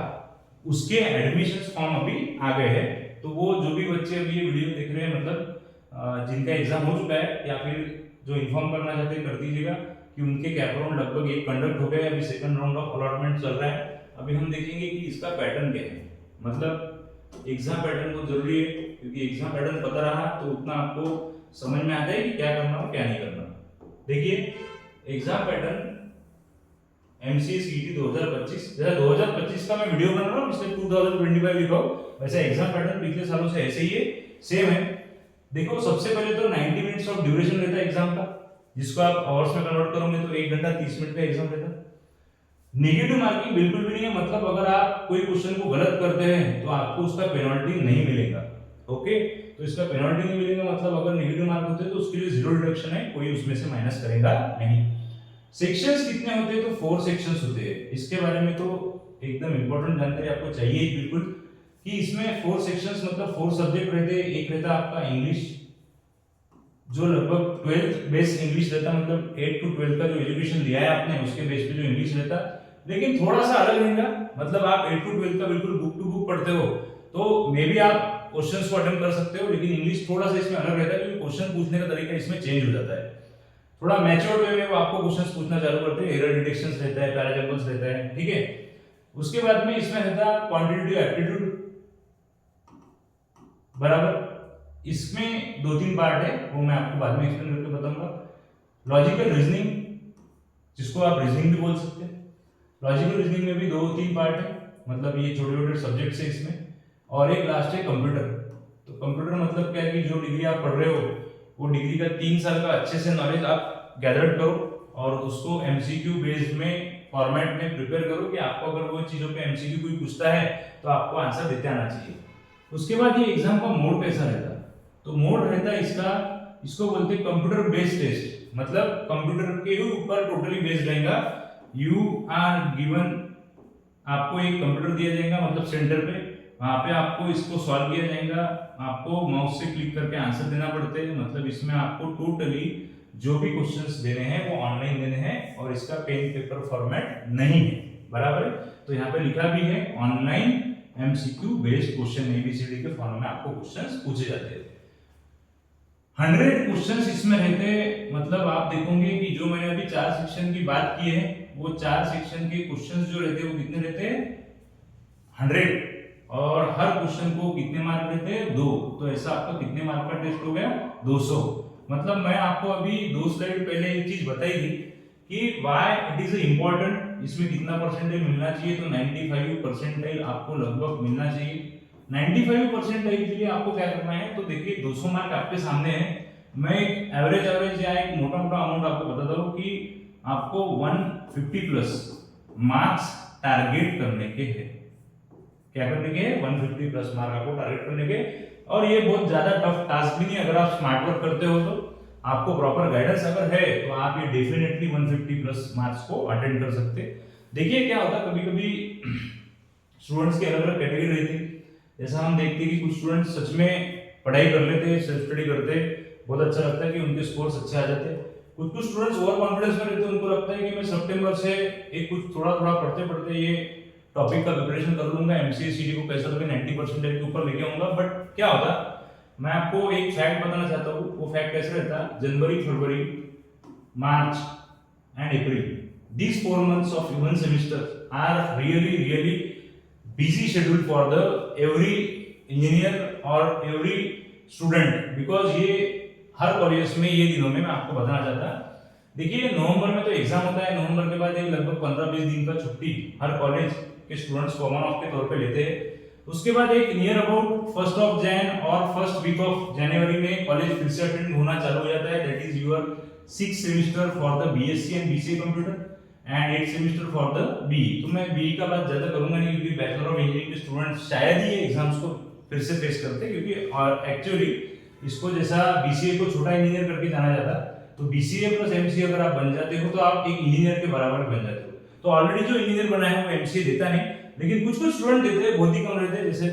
उसके एडमिशन फॉर्म अभी आ गए हैं। तो वो जो भी बच्चे अभी ये वीडियो देख रहे हैं, मतलब जिनका एग्जाम हो चुका है, या फिर जो इन्फॉर्म करना चाहते हैं कर दीजिएगा कि उनके कैप राउंड लगभग एक कंडक्ट हो गए, अभी सेकंड राउंड ऑफ अलॉटमेंट चल रहा है। अभी हम देखेंगे कि इसका पैटर्न क्या है। मतलब एग्जाम पैटर्न बहुत जरूरी है, क्योंकि एग्जाम पैटर्न पता रहा तो उतना आपको समझ में आता है कि क्या करना और क्या नहीं करना। देखिए एग्जाम पैटर्न एमसीए सीईटी 2025, जैसा 2025 का मैं वीडियो बना रहा हूँ, इसलिए 2025 लिखा हूं, वैसे एग्जाम पैटर्न पिछले सालों से ऐसे ही है, सेम है। देखो सबसे पहले तो 90 मिनट्स ऑफ ड्यूरेशन रहता है एग्जाम का, जिसको आप आवर्स में कन्वर्ट करोगे तो 1 घंटा 30 मिनट का एग्जाम रहता है। नेगेटिव मार्किंग बिल्कुल भी नहीं है, मतलब अगर आप कोई क्वेश्चन को गलत करते हैं तो आपको उसका पेनल्टी नहीं मिलेगा। ओके, तो इसका पेनल्टी नहीं मिलेगा, मतलब अगर नेगेटिव मार्क होते हैं तो उसके लिए 0 डिडक्शन है, कोई उसमें से माइनस करेगा नहीं। सेक्शंस कितने होते हैं? तो 4 सेक्शंस होते हैं। इसके बारे में तो एकदम इंपॉर्टेंट जानकारी आपको चाहिए ही बिल्कुल, कि इसमें 4 सेक्शंस मतलब 4 सब्जेक्ट रहते हैं। एक रहता है आपका इंग्लिश, जो लगभग 12th बेस इंग्लिश रहता है, मतलब 8 to 12 का जो एजुकेशन लिया है आपने उसके बेस पे जो इंग्लिश रहता है, लेकिन थोड़ा सा अलग रहेगा। मतलब आप 8 to 12 का बिल्कुल बुक टू बुक पढ़ते हो तो मे बी आप क्वेश्चंस को अटेम्प्ट कर सकते हो, लेकिन इंग्लिश थोड़ा सा इसमें अलग रहता है, क्योंकि क्वेश्चन पूछने का तरीका इसमें चेंज हो जाता है। थोड़ा मैच्योर वे में वो आपको क्वेश्चंस पूछना चालू करते हैं, एरर डिटेक्शंस रहता है, पैराजंबल्स रहता है, ठीक है। उसके बाद में इसमें रहता है क्वांटिटेटिव एप्टीट्यूड, बराबर। इसमें 2-3 पार्ट है, वो मैं आपको बाद में एक्सप्लेन करके बताऊंगा। लॉजिकल रीजनिंग, जिसको आप रीजनिंग भी बोल सकते हैं, लॉजिकल रीजनिंग में भी 2-3 पार्ट है, मतलब ये छोटे छोटे सब्जेक्ट्स है इसमें। और एक लास्ट है कंप्यूटर। तो कंप्यूटर मतलब क्या है कि जो डिग्री आप पढ़ रहे हो वो डिग्री का 3 साल का अच्छे से नॉलेज आप गैदर करो और उसको एमसीक्यू बेस्ड में फॉर्मेट में प्रिपेयर करो, कि आपको अगर वो चीजों पे एमसीक्यू कोई पूछता है तो आपको आंसर देते आना चाहिए। उसके बाद ये एग्जाम का मोड कैसा रहता है? तो मोड रहता है इसका, इसको बोलते हैं कंप्यूटर बेस्ड टेस्ट, मतलब कंप्यूटर के ही ऊपर टोटली बेस्ड रहेगा। यू आर गिवन, आपको एक कंप्यूटर दिया जाएगा, मतलब सेंटर पे, वहां पे आपको इसको सॉल्व किया जाएगा, आपको माउस से क्लिक करके आंसर देना पड़ते हैं। मतलब इसमें आपको टोटली जो भी क्वेश्चंस देने हैं वो ऑनलाइन देने हैं, और इसका पेन पेपर फॉर्मेट नहीं है, बराबर है। तो यहाँ पे लिखा भी है online MCQ based question, A B C D के फॉर्म में आपको क्वेश्चंस पूछे जाते हैं। 100 क्वेश्चंस इसमें रहते हैं, मतलब आप देखोगे कि जो मैंने अभी 4 सेक्शन की बात की है, वो 4 सेक्शन के क्वेश्चंस जो रहते हैं वो कितने रहते हैं 100, और हर क्वेश्चन को कितने मार्क रहते हैं 2। तो ऐसा आपका कितने मार्क का टेस्ट हो गया 200। मतलब मैं आपको अभी 2 स्लाइड पहले एक चीज बताई थी कि व्हाई इट इज इम्पोर्टेंट, इसमें कितना परसेंटेज मिलना चाहिए, तो 95 परसेंटाइल आपको लगभग मिलना चाहिए। 95 परसेंटाइल के लिए आपको क्या करना है, तो देखिए 200 मार्क आपके सामने है, मैं एक एवरेज या एक मोटा मोटा अमाउंट आपको बताता हूँ कि आपको 150 प्लस मार्क्स टारगेट करने के हैं। क्या करने के 150 प्लस मार्क आपको टारगेट करने के, और ये बहुत ज्यादा टफ टास्क भी नहीं, अगर आप स्मार्ट वर्क करते हो तो आपको प्रॉपर गाइडेंस अगर है तो आप ये डेफिनेटली 150 प्लस मार्क्स को अटेंड कर सकते। देखिए क्या होता है, कभी कभी स्टूडेंट्स की अलग अलग कैटेगरी रहती है। जैसा हम देखते हैं कि कुछ स्टूडेंट्स सच में पढ़ाई कर लेते हैं, सेल्फ स्टडी करते हैं, बहुत अच्छा लगता है कि उनके स्कोर्स अच्छे आ जाते हैं। कुछ स्टूडेंट्स ओवर कॉन्फिडेंस में रहते हैं, उनको लगता है कि मैं सितंबर से एक कुछ थोड़ा थोड़ा पढ़ते पढ़ते ये टॉपिक का प्रिपरेशन कर लूंगा, एमसीए सीडी को कैसा भी 90% के ऊपर लेके आऊंगा। बट क्या होता, मैं आपको एक फैक्ट बताना चाहता हूँ। वो फैक्ट कैसे रहता, जनवरी, फरवरी, मार्च and April, these 4 months of one semester are really busy schedule for the every engineer or every student, because ये हर कॉलेज में ये दिनों में मैं आपको बताना चाहता। देखिए नवंबर में तो एग्जाम होता है, नवंबर के बाद एक लगभग 15-20 दिन का छुट्टी हर कॉलेज के स्टूडेंट्स कॉमन ऑफ के तौर पे लेते हैं। उसके बाद एक near about 1st of Jain और फर्स्ट वीक ऑफ जनवरी में कॉलेज फिर से अटेंड होना चालू हो जाता है। That is your 6th semester for the BSc and BCA computer and 8th semester for the BE. तो मैं बीई का बात ज्यादा करूंगा नहीं, क्योंकि बैचलर ऑफ इंजीनियरिंग के स्टूडेंट्स शायद ही ये एग्जाम्स को फिर से फेस करते हैं, क्योंकि और एक्चुअली इसको जैसा बीसीए को छोटा इंजीनियर करके जाना जाता, तो बीसीए प्लस एमसीए अगर आप बन जाते हो तो आप एक इंजीनियर के बराबर बन जाते हो। तो ऑलरेडी जो इंजीनियर बना है वो एमसीए देता नहीं, लेकिन कुछ कुछ स्टूडेंट देते हैं, बहुत ही कम रहते हैं, जैसे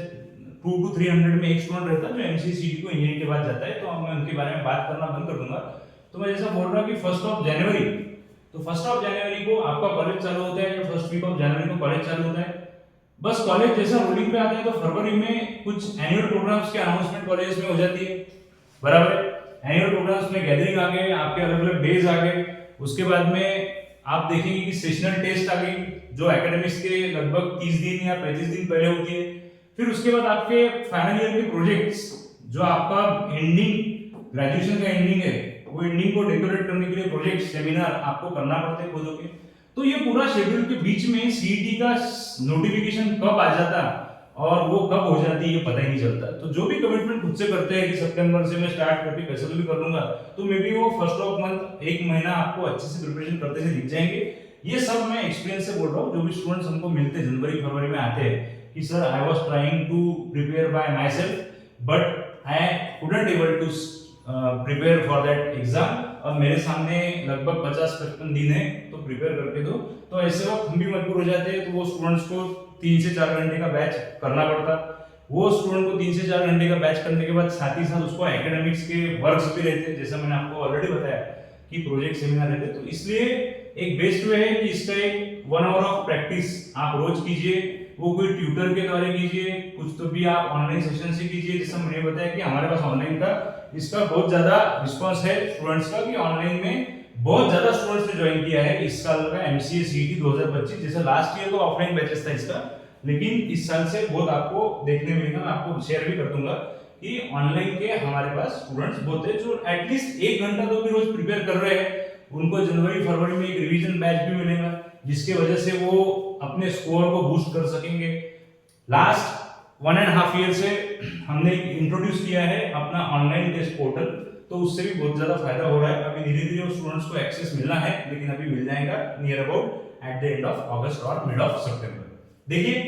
2 to 300 में एक स्टूडेंट रहता है जो एमसीए सीडी को इंजीनियरिंग के बाद जाता है। तो अब मैं उनके बारे में बात करना बंद कर दूंगा। तो मैं जैसा बोल रहा हूँ कि 1st ऑफ जनवरी, तो 1st ऑफ जनवरी को आपका कॉलेज चालू होता है, या फर्स्ट वीक ऑफ जनवरी को कॉलेज चालू होता है। बस कॉलेज जैसा रूलिंग पे आता है तो फरवरी में कुछ एनुअल प्रोग्राम्स की अनाउंसमेंट कॉलेज में हो जाती है, बराबर है। एनुअल प्रोग्राम्स में गैदरिंग आ गए, आपके अलग अलग डेज आ गए। उसके बाद में आप देखेंगे कि सेशनल टेस्ट आ गई, जो एकेडमिक्स के लगभग 30 दिन या 35 दिन पहले होती है। फिर उसके बाद आपके फाइनल ईयर के प्रोजेक्ट्स, जो आपका एंडिंग ग्रेजुएशन का एंडिंग है, वो एंडिंग को डेकोरेट करने के लिए प्रोजेक्ट सेमिनार आपको करना पड़ते हैं खुद के। तो ये पूरा शेड्यूल के बीच में सीईटी का नोटिफिकेशन कब आ जाता और वो कब हो जाती है ये पता ही नहीं चलता। तो जो भी कमिटमेंट खुद से करते हैं कि सितंबर से मैं स्टार्ट करके कैसे भी कर लूंगा, तो मे बी वो 1st ऑफ मंथ एक महीना आपको अच्छे से प्रिपरेशन करते हुए दिख जाएंगे। ये सब मैं एक्सपीरियंस से बोल रहा हूँ। जो भी स्टूडेंट्स हमको मिलते हैं जनवरी फरवरी में आते हैं कि sir I was trying to prepare by myself but I couldn't able to prepare for that exam, अब मेरे सामने लगभग 50-55 दिन है तो प्रिपेयर करके दो। तो ऐसे वक्त हम भी मजबूर हो जाते हैं, तो वो स्टूडेंट्स को 3 से 4 घंटे का बैच करना पड़ता। वो स्टूडेंट को 3 से 4 घंटे का बैच करने के बाद साथ ही साथ उसको एकेडमिक्स के वर्क्स भी रहते हैं, जैसा मैंने आपको ऑलरेडी बताया कि प्रोजेक्ट सेमिनार रहते हैं। तो इसलिए एक बेस्ट वे है कि इसका एक 1 आवर ऑफ प्रैक्टिस आप रोज कीजिए, वो कोई ट्यूटर के द्वारा कीजिए, कुछ तो भी आप ऑनलाइन सेशन से कीजिए। जैसा मैंने बताया कि हमारे पास ऑनलाइन का इसका बहुत ज्यादा रिस्पांस है स्टूडेंट्स का, कि ऑनलाइन में बहुत ज्यादा स्टूडेंट्स ने ज्वाइन किया है इस साल का एमसीए सीईटी 2025। जैसे लास्ट ईयर तो ऑफलाइन बैचेस था इसका, लेकिन इस साल से बहुत आपको देखने मिलेगा। मैं आपको शेयर भी कर दूंगा कि ऑनलाइन के हमारे पास स्टूडेंट्स बहुत है जो एटलीस्ट 1 घंटा तो भी रोज प्रिपेयर कर रहे हैं। उनको जनवरी फरवरी में एक रिवीजन बैच भी मिलेगा, जिसके वजह से वो अपने स्कोर को बूस्ट कर सकेंगे। लास्ट 1.5 ईयर से हमने इंट्रोड्यूस किया है अपना ऑनलाइन टेस्ट पोर्टल, तो उससे भी बहुत ज्यादा फायदा हो रहा है। अभी धीरे धीरे स्टूडेंट्स को एक्सेस मिलना है, लेकिन अभी मिल जाएगा near about at the end of अगस्त और मिड ऑफ सितंबर। देखिए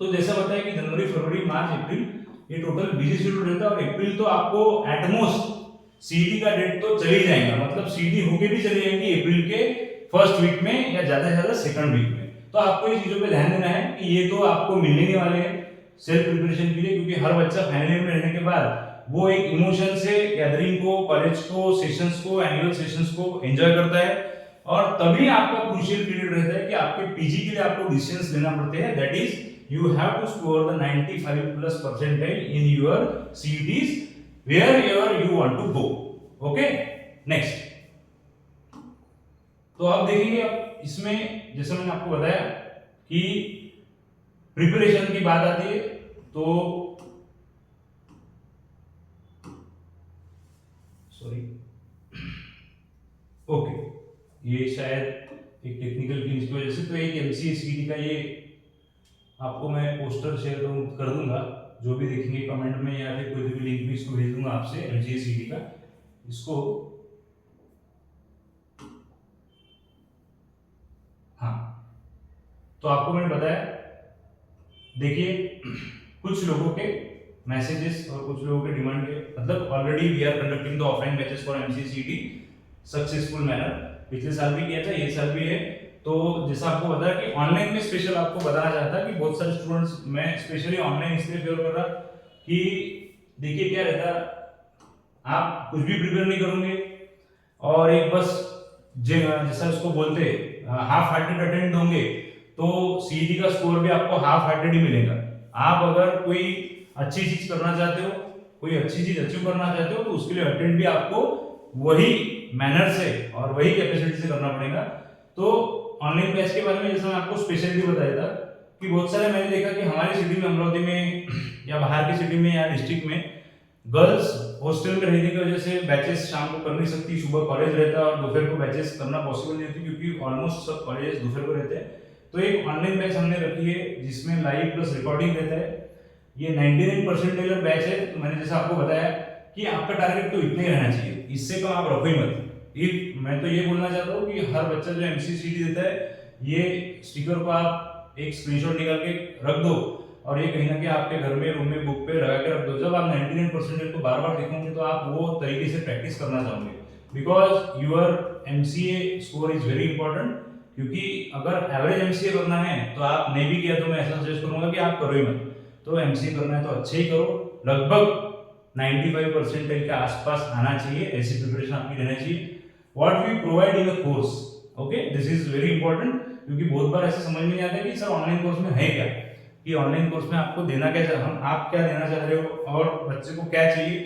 तो जैसा बताया कि जनवरी फरवरी मार्च अप्रैल ये टोटल बिजी शेड्यूल रहता है, और अप्रैल तो आपको एटमोस्ट सीईटी का डेट तो चले ही जाएगा, मतलब सीईटी होके भी चले जाएंगे अप्रैल के फर्स्ट वीक में या ज्यादा से ज्यादा सेकंड वीक में। तो आपको ये चीजों पे ध्यान देना है कि ये तो आपको मिलने ही वाले हैं सेल्फ प्रिपरेशन के लिए, क्योंकि हर बच्चा फाइनल ईयर में रहने के बाद वो एक इमोशन से गैदरिंग को, कॉलेज को, सेशंस को, एनुअल सेशंस को एंजॉय करता है, और तभी आपका क्रूशियल पीरियड रहता है कि आपके पीजी के लिए आपको डिसीजंस लेना पड़ते हैं, that is you have to score the 95 plus percentile in your CETs wherever you want to go. Okay, next. तो आप देखेंगे अब इसमें जैसे मैंने आपको बताया कि प्रिपरेशन की बात आती है तो सॉरी ओके, ये शायद एक टेक्निकल ग्लिच की वजह से, तो एक एमसीए सीईटी का ये आपको मैं पोस्टर शेयर कर दूंगा, जो भी देखेंगे कमेंट में या फिर कोई भी लिंक भी इसको भेज दूंगा आपसे एमसीए सीईटी का। इसको हाँ, तो आपको मैंने बताया, देखिए कुछ लोगों के मैसेजेस और कुछ लोगों के डिमांड के मतलब already we are conducting the offline batches for MCA CET successful manner. पिछले साल भी किया था, ये साल भी है। तो जैसा आपको बताया कि ऑनलाइन में स्पेशल आपको बताना चाहता कि बहुत सारे स्टूडेंट्स, मैं स्पेशली ऑनलाइन इसलिए फेवर कर रहा कि देखिए क्या रहता, आप कुछ भी प्रिपेयर नहीं करोगे और एक बस जैसा उसको बोलते हाफ हार्टेड अटेम्प्ट दोगे तो सीईटी का स्कोर भी आपको हाफ हार्टेड ही मिलेगा। आप अगर कोई अच्छी चीज करना चाहते हो, कोई अच्छी चीज अचीव करना चाहते हो, तो उसके लिए अटेम्प्ट भी आपको वही मैनर से और वही कैपेसिटी से करना पड़ेगा। तो ऑनलाइन बैच के बारे में जैसा मैं आपको स्पेशली बताया था कि बहुत सारे मैंने देखा कि हमारी सिटी में, अमरावती में या बाहर की सिटी में या डिस्ट्रिक्ट में गर्ल्स हॉस्टल में रहने की वजह से बैचेस शाम को कर नहीं सकती, सुबह कॉलेज रहता है और दोपहर को बैचेस करना पॉसिबल नहीं होती क्योंकि ऑलमोस्ट सब कॉलेजेस दोपहर को रहते हैं। तो एक ऑनलाइन बैच हमने रखी है जिसमें लाइव प्लस रिकॉर्डिंग रहता है। ये 99 परसेंटेज बैच है। तो मैंने जैसा आपको बताया कि आपका टारगेट तो इतना ही रहना चाहिए, इससे कम आप रखो ही मत। मैं तो ये बोलना चाहता हूँ कि हर बच्चा जो एमसीए सीईटी देता है, ये स्टिकर को आप एक स्क्रीनशॉट निकाल के रख दो और ये कहीं ना कहीं आपके घर में रूम में बुक पे लगा के रख दो। जब आप 99% को बार बार देखोगे तो आप वो तरीके से प्रैक्टिस करना चाहोगे, because your MCA score is very important. क्योंकि अगर एवरेज एमसीए करना है तो आप नहीं भी किया तो मैं ऐसा सजेस्ट करूंगा कि आप करो ही मत। तो एमसीए करना है तो अच्छे ही करो, लगभग 95% के आसपास आना चाहिए, ऐसी प्रिपरेशन आपकी रहनी चाहिए। What we provide in the course, okay, this is very important. क्योंकि बहुत बार ऐसे समझ में नहीं आता कि सर ऑनलाइन कोर्स में है क्या, कि ऑनलाइन कोर्स में आपको देना क्या चाह, हम आप क्या देना चाह रहे हो और बच्चे को क्या चाहिए।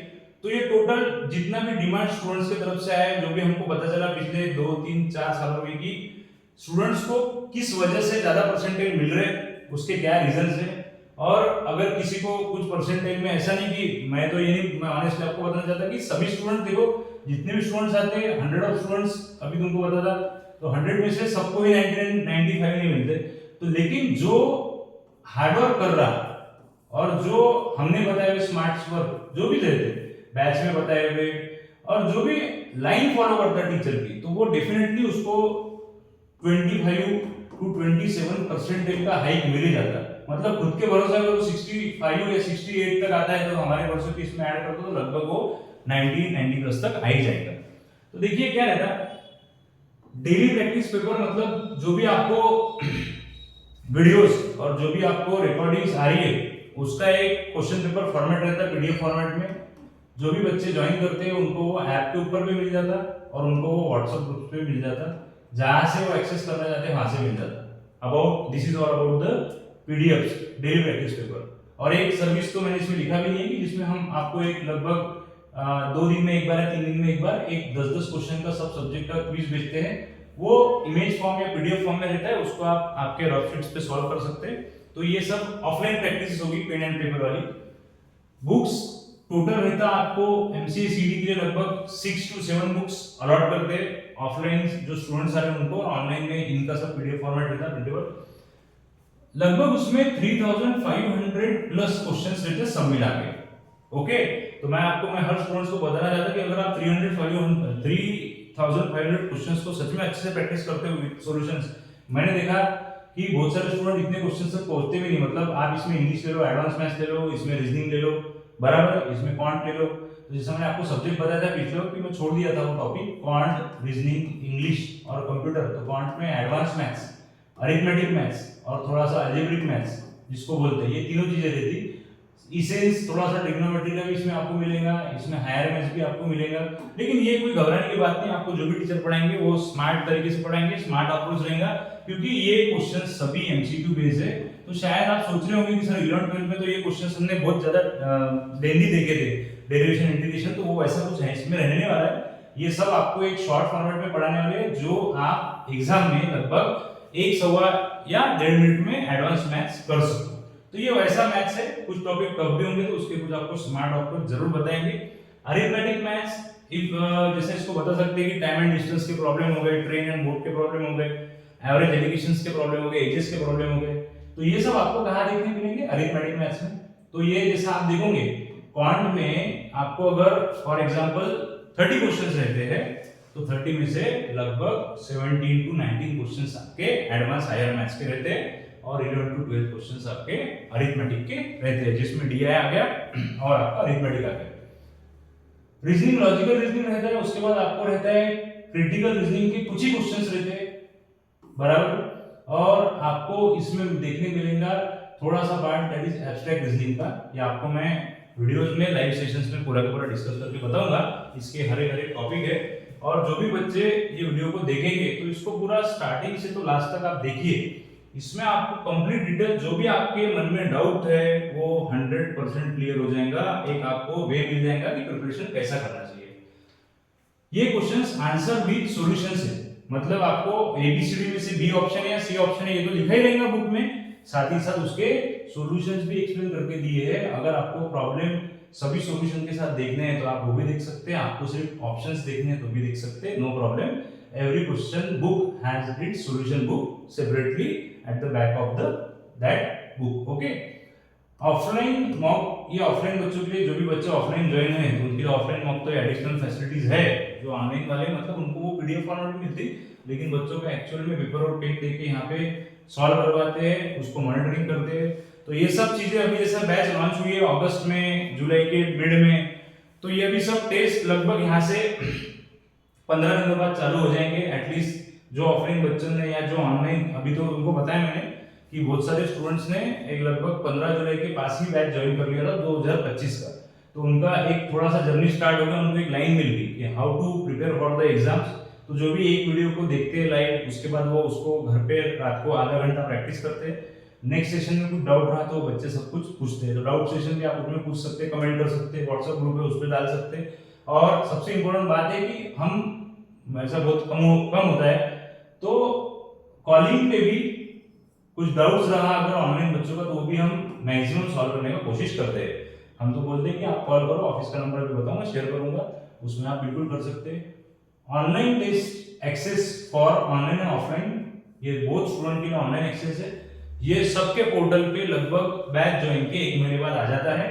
तो ये टोटल जितना भी डिमांड स्टूडेंट्स की तरफ से आया है, जो भी हमको पता चला पिछले 2, 3, 4 सालों में कि स्टूडेंट्स को किस वजह से ज्यादा परसेंटेज मिल रहे, उसके क्या रीजन है। और अगर किसी को कुछ परसेंटेज में ऐसा नहीं कि मैं तो ये नहीं, मैं ऑनेस्टली आपको बताना चाहता कि सभी स्टूडेंट, देखो जितने भी स्टूडेंट्स आते हैं 100 ऑफ स्टूडेंट्स अभी तुमको बता था, तो 100 में से सबको ही 99, 95 नहीं मिलते। तो लेकिन जो हार्डवर्क कर रहा और जो हमने बताए हुए स्मार्ट वर्क जो भी देते बैच में बताए हुए और जो भी लाइन फॉलो करता है टीचर की, तो वो डेफिनेटली उसको 25 to 27% का हाइक मिल ही जाता है। मतलब खुद के भरोसे अगर वो 65 या 68 तक आता है तो हमारे भरोसे की इसमें ऐड कर दो तो लगभग वो 90 प्लस तक आ ही जाएगा। तो देखिए क्या रहता है डेली प्रैक्टिस पेपर, मतलब जो भी आपको वीडियोस और जो भी आपको रिकॉर्डिंग्स आ रही है उसका एक क्वेश्चन पेपर फॉर्मेट रहता है पीडीएफ फॉर्मेट में। जो भी बच्चे ज्वाइन करते हैं उनको वो ऐप के ऊपर भी मिल जाता और उनको वो व्हाट्सएप ग्रुप पे भी मिल जाता, जहां से वो एक्सेस करना चाहते हैं वहां से मिल जाता। About this is all about the PDFs daily practice paper. और एक सर्विस तो मैंने इसमें लिखा भी नहीं है कि जिसमें हम आपको एक लगभग 2 दिन में एक बार या 3 दिन में एक बार एक 10-10 क्वेश्चन का सब सब्जेक्ट का क्विज भेजते हैं। वो इमेज फॉर्म या पीडीएफ फॉर्म में रहता है, उसको आप आपके रफ शीट्स पे सॉल्व कर सकते हैं। तो ये सब ऑफलाइन प्रैक्टिस होगी पेन एंड पेपर वाली। बुक्स टोटल रहता आपको एमसीए सीडी के लिए लगभग 6 to 7 बुक्स अलॉट करते हैं, ऑफलाइन जो स्टूडेंट्स आ रहे हैं उनको, ऑनलाइन में इनका सब पीडीएफ फॉर्मेट रहता है प्रिंटेबल। लगभग उसमें 3500 प्लस क्वेश्चंस रहते हैं सब मिला के। ओके, तो मैं हर स्टूडेंट्स को बताना चाहता कि अगर आप 3500 क्वेश्चंस को सच में अच्छे से प्रैक्टिस करते हो विद सॉल्यूशंस, मैंने देखा कि बहुत सारे स्टूडेंट इतने क्वेश्चंस तक पहुंचते भी नहीं। मतलब आप इसमें इंग्लिश ले लो, एडवांस मैथ्स ले लो, इसमें रीजनिंग ले लो, बराबर, इसमें क्वांट ले लो। तो जैसे मैंने आपको सब्जेक्ट बताया था पिछले वक्त कि मैं छोड़ दिया था वो टॉपिक, क्वांट, रीजनिंग, इंग्लिश और कंप्यूटर। तो क्वांट में एडवांस मैथ्स, अरिथमेटिक मैथ्स और थोड़ा सा अलजेब्रिक मैथ्स जिसको बोलते हैं, ये तीनों चीजें रहती। इसेंस थोड़ा सा ट्रिग्नोमेट्री का भी इसमें आपको मिलेगा, इसमें हायर मैथ्स भी आपको मिलेगा। लेकिन ये कोई घबराने की बात नहीं, आपको जो भी टीचर पढ़ाएंगे वो स्मार्ट तरीके से पढ़ाएंगे, स्मार्ट अप्रोच रहेगा, क्योंकि ये क्वेश्चन सभी एमसीक्यू बेस्ड है। तो शायद आप सोच रहे होंगे कि सर 11th-12th में तो ये क्वेश्चन हमने बहुत ज्यादा डेली देखे थे, डेरिवेशन इंटीग्रेशन, तो वो वैसा कुछ है इसमें रहने नहीं वाला है। ये सब आपको एक शॉर्ट फॉर्मेट में पढ़ाने वाले हैं, जो आप एग्जाम में लगभग 1 या 1.5 मिनट में एडवांस मैथ्स कर सकते हो। तो ये वैसा मैथ्स है, कुछ टॉपिक टफ भी होंगे तो उसके कुछ आपको स्मार्ट अप्रोच जरूर बताएंगे। अरिथमेटिक मैथ्स इफ जैसे इसको बता सकते हैं कि टाइम एंड डिस्टेंस के प्रॉब्लम हो गए, ट्रेन एंड बोट के प्रॉब्लम हो गए, एवरेज एलिगेशंस के प्रॉब्लम हो गए, एजेस के प्रॉब्लम हो गए, तो ये सब आपको कहाँ देखने मिलेंगे? अरिथमेटिक मैथ्स में। तो ये जैसा आप देखोगे क्वांट में आपको अगर फॉर एग्जांपल 30 क्वेश्चंस रहते हैं तो 30 में से लगभग 17 to 19 क्वेश्चंस आपके एडवांस हायर मैथ्स के रहते हैं और 11 to 12 क्वेश्चंस आपके अरिथमेटिक के रहते हैं, जिसमें डीआई आ गया और आपका अरिथमेटिक आ गया। रीजनिंग, लॉजिकल रीजनिंग रहता है, उसके बाद आपको रहता है क्रिटिकल रीजनिंग के कुछ ही क्वेश्चंस रहते हैं, बराबर। और आपको इसमें देखने मिलेगा थोड़ा सा part that is abstract reasoning का, ये आपको मैं वीडियोस में लाइव सेशंस में पूरा का पूरा डिस्कस करके बताऊंगा, इसके हर एक टॉपिक है। और जो भी बच्चे ये वीडियो को देखेंगे तो इसको पूरा स्टार्टिंग से तो लास्ट तक आप देखिए, इसमें आपको कंप्लीट डिटेल जो भी आपके मन में डाउट है वो 100% क्लियर हो जाएगा, एक आपको वे मिल जाएगा कि प्रिपरेशन कैसा करना चाहिए। ये क्वेश्चंस आंसर विद सॉल्यूशंस है, मतलब आपको एबीसीडी में से बी ऑप्शन है या सी ऑप्शन है ये तो लिखा ही रहेगा बुक में, साथ ही साथ उसके सॉल्यूशंस भी एक्सप्लेन करके दिए हैं। अगर आपको प्रॉब्लम सभी सॉल्यूशन के साथ देखने हैं तो आप वो भी देख सकते हैं, आपको सिर्फ ऑप्शंस देखने हैं तो भी देख सकते हैं, no problem. Every question book has its solution book separately at the back of the that book, okay. Offline mock, ये ऑफलाइन बच्चों के लिए, जो भी बच्चे ऑफलाइन ज्वाइन है तो उनके लिए ऑफलाइन मॉक तो एडिशनल फैसिलिटीज है, जो ऑनलाइन वाले मतलब उनको वो पीडीएफ फॉर्मेट में मिलती, लेकिन बच्चों को एक्चुअल में पेपर और पेन देके यहाँ पे सॉल्व करवाते हैं, उसको मॉनिटरिंग करते हैं। तो ये सब चीजें अभी जैसा बैच लॉन्च हुई है अगस्त में, जुलाई के मिड में, तो ये अभी सब टेस्ट लगभग यहाँ से 15 दिनों बाद चालू हो जाएंगे। एटलीस्ट जो ऑफलाइन बच्चों ने या जो ऑनलाइन, अभी तो उनको बताया मैंने कि बहुत सारे स्टूडेंट्स ने एक लगभग 15 जुलाई के पास ही बैच ज्वाइन कर लिया था 2025 का, तो उनका एक थोड़ा सा जर्नी स्टार्ट हो गया, उनको एक लाइन मिल गई कि how to prepare for the exams. तो जो भी एक वीडियो को देखते हैं लाइव, उसके बाद वो उसको घर पे रात को आधा घंटा प्रैक्टिस करते हैं, नेक्स्ट सेशन में कुछ डाउट रहा तो बच्चे सब कुछ पूछते हैं, तो डाउट सेशन भी आप उसमें पूछ सकते हैं, कमेंट कर सकते हैं, व्हाट्सएप ग्रुप है उस पर डाल सकते हैं। और सबसे इंपॉर्टेंट बात है कि हम ऐसा बहुत कम होता है, तो कॉलिंग पे भी कुछ डाउट्स रहा अगर ऑनलाइन बच्चों का तो वो भी हम मैक्सिमम सॉल्व करने की कोशिश करते हैं। हम तो बोलते हैं कि आप कॉल करो, ऑफिस का नंबर भी बताऊंगा, शेयर करूंगा, उसमें आप बिल्कुल कर सकते हैं। Online test access for online and offline, ये बोथ स्टूडेंट के लिए ऑनलाइन एक्सेस है, ये सबके पोर्टल पे लगभग बैच ज्वाइन के 1 महीने बाद आ जाता है,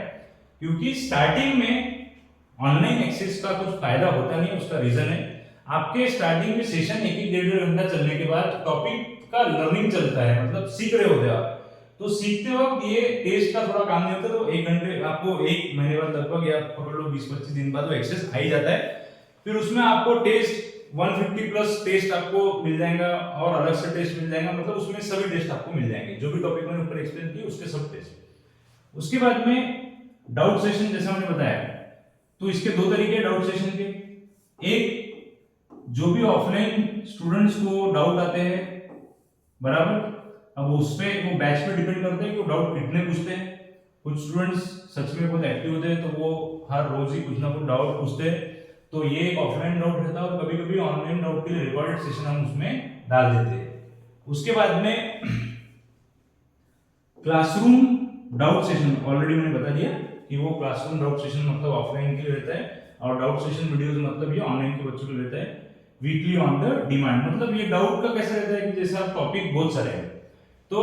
क्योंकि स्टार्टिंग में ऑनलाइन एक्सेस का कुछ फायदा होता नहीं, उसका रीजन है आपके स्टार्टिंग में सेशन 1-1.5 घंटा चलने के बाद टॉपिक का लर्निंग चलता है, मतलब सीख रहे होते आप, तो सीखते वक्त ये टेस्ट का थोड़ा काम नहीं होता, तो 1 घंटे आपको 1 महीने बाद लगभग या पकड़ लो 20-25 दिन बाद वो एक्सेस आ ही जाता है। फिर उसमें आपको टेस्ट 150 प्लस टेस्ट आपको मिल जाएगा और अलग से टेस्ट मिल जाएगा, मतलब उसमें सभी टेस्ट आपको मिल जाएंगे, जो भी टॉपिक मैंने ऊपर एक्सप्लेन किए उसके सब टेस्ट। उसके बाद में डाउट सेशन, जैसा मैंने बताया, तो इसके 2 तरीके हैं डाउट सेशन के। एक, जो भी ऑफलाइन स्टूडेंट्स को डाउट आते हैं, बराबर, अब उस पे वो बैच पे डिपेंड करता है कि वो डाउट कितने पूछते हैं। कुछ स्टूडेंट्स सच में बहुत एक्टिव होते हैं तो वो हर रोज ही कुछ ना कुछ डाउट पूछते हैं, तो ये एक ऑफलाइन डाउट रहता है, और कभी कभी ऑनलाइन डाउट के लिए रिकॉर्डेड सेशन हम उसमें डाल देते हैं। उसके बाद में क्लासरूम डाउट सेशन, ऑलरेडी मैंने बता दिया कि वो क्लासरूम डाउट सेशन मतलब ऑफलाइन के लिए रहता है, और डाउट सेशन वीडियोस मतलब ये ऑनलाइन के बच्चों के लिए रहता है। वीकली ऑन द डिमांड, मतलब ये डाउट का कैसा रहता है कि जैसे आप टॉपिक बहुत सारे हैं, तो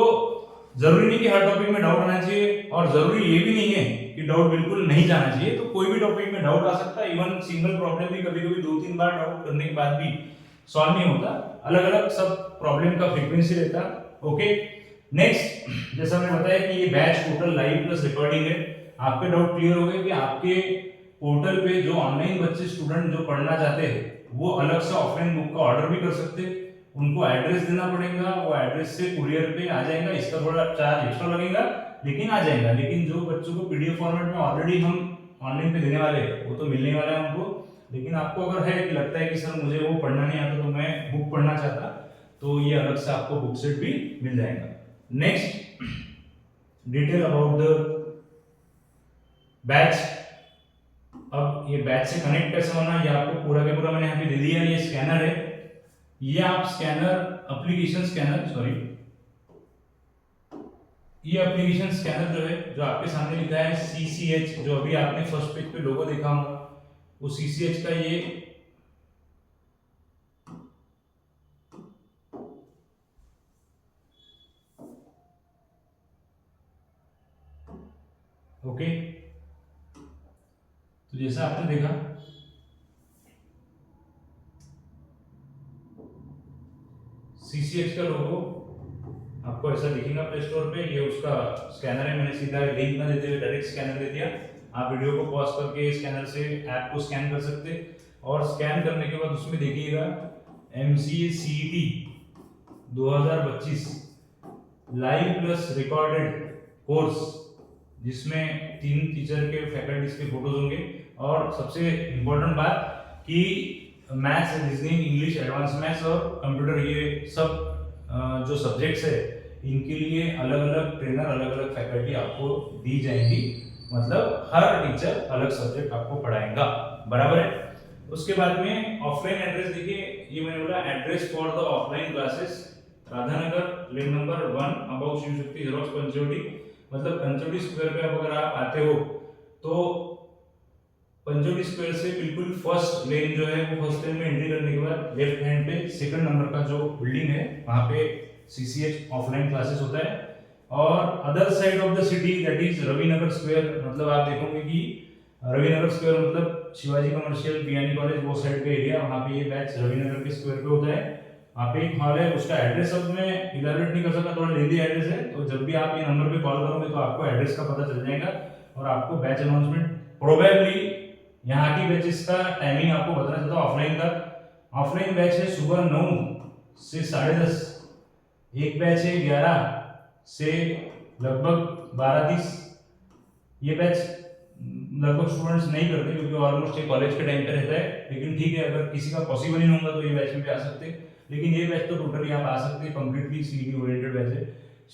जरूरी नहीं कि हर टॉपिक में डाउट आना चाहिए, और जरूरी ये भी नहीं है कि डाउट बिल्कुल नहीं जाना चाहिए, तो कोई भी टॉपिक में डाउट आ सकता है। इवन सिंगल प्रॉब्लम भी कभी कभी 2-3 बार डाउट करने के बाद भी सॉल्व नहीं होता, अलग अलग सब प्रॉब्लम का फ्रीक्वेंसी रहता है, ओके। नेक्स्ट, जैसा मैंने बताया कि ये batch total live plus recording है। आपके डाउट क्लियर हो गए कि आपके पोर्टल पे जो ऑनलाइन बच्चे स्टूडेंट जो पढ़ना चाहते हैं वो अलग से ऑफलाइन बुक का ऑर्डर भी कर सकते हैं, उनको एड्रेस देना पड़ेगा, वो एड्रेस से कुरियर पे आ जाएगा, इसका थोड़ा चार्ज एक्स्ट्रा लगेगा, लेकिन आ जाएगा। लेकिन जो बच्चों को पीडीएफ फॉर्मेट में ऑलरेडी हम ऑनलाइन पे देने वाले हैं वो तो मिलने वाला है उनको। लेकिन आपको अगर है कि लगता है कि सर मुझे वो पढ़ना नहीं आता तो मैं बुक पढ़ना चाहता, तो ये अलग से आपको बुक सेट भी मिल जाएगा। Next, detail about the batch. अब ये बैच से कनेक्ट कैसे होना, ये आपको पूरा के पूरा मैंने यहाँ पे दे दिया। ये स्कैनर है, ये आप स्कैनर एप्लीकेशन स्कैनर सॉरी ये एप्लीकेशन स्कैनर जो है, जो आपके सामने लिखा है CCH, जो अभी आपने फर्स्ट पेज पे लोगो देखा होगा, वो CCH का ये ओके। तो जैसा आपने देखा CCH का लोगो आपको ऐसा दिखेगा प्ले स्टोर पे। ये उसका स्कैनर है, मैंने सीधा लिंक ना देते हुए डायरेक्ट स्कैनर दे दिया। आप वीडियो को पॉज करके स्कैनर से ऐप को स्कैन कर सकते, और स्कैन करने के बाद उसमें देखिएगा MCA CET 2025 live plus recorded course, जिसमें 3 टीचर के फैकल्टीज के फोटोज होंगे। और सबसे इम्पोर्टेंट बात कि maths, reasoning, English, advance maths और कंप्यूटर, ये सब जो सब्जेक्ट्स है इनके लिए अलग अलग ट्रेनर, अलग अलग फैकल्टी आपको दी जाएंगी। मतलब हर टीचर अलग सब्जेक्ट आपको पढ़ाएगा, बराबर है। उसके बाद में ऑफलाइन एड्रेस देखिए, ये मैंने बोला address for the offline classes, Radhanagar lane number 1 about Shiv Shakti xerox Panchavati. मतलब पंचवटी स्क्वायर पे अगर आप आते हो तो पंचवटी स्क्वायर से बिल्कुल फर्स्ट लेन जो है, वो फर्स्ट लेन में एंट्री करने के बाद लेफ्ट हैंड पे सेकंड नंबर का जो बिल्डिंग है वहां पे CCH ऑफलाइन क्लासेस होता है। और other side of the city that is Ravi Nagar square, मतलब आप देखोगे कि रविनगर स्क्वायर मतलब शिवाजी कमर्शियल बीआईनी कॉलेज वो साइड का एरिया, वहां पे ये बैच रविनगर के स्क्वायर पे होता है। वहां पे एक हॉल है, उसका एड्रेस अब मैं इलैबोरेट नहीं कर सकता, थोड़ा लेंदी एड्रेस है। तो जब भी आप ये नंबर पे कॉल करोगे तो आपको एड्रेस का पता चल जाएगा, और आपको बैच अनाउंसमेंट प्रोबेबली यहाँ की बैचेस का टाइमिंग आपको बताना चाहता हूँ। ऑफलाइन का ऑफलाइन बैच है सुबह 9 से 10:30, एक बैच है 11 से लगभग 12:30। ये बैच लगभग स्टूडेंट्स नहीं करते क्योंकि ऑलमोस्ट ये कॉलेज के टाइम पे रहता है, लेकिन ठीक है, अगर किसी का पॉसिबल ही नहीं होगा तो ये बैच में भी आ सकते हैं। लेकिन ये बैच तो टोटली आप आ सकते हैं, कंप्लीटली CET ओरिएंटेड बैच है।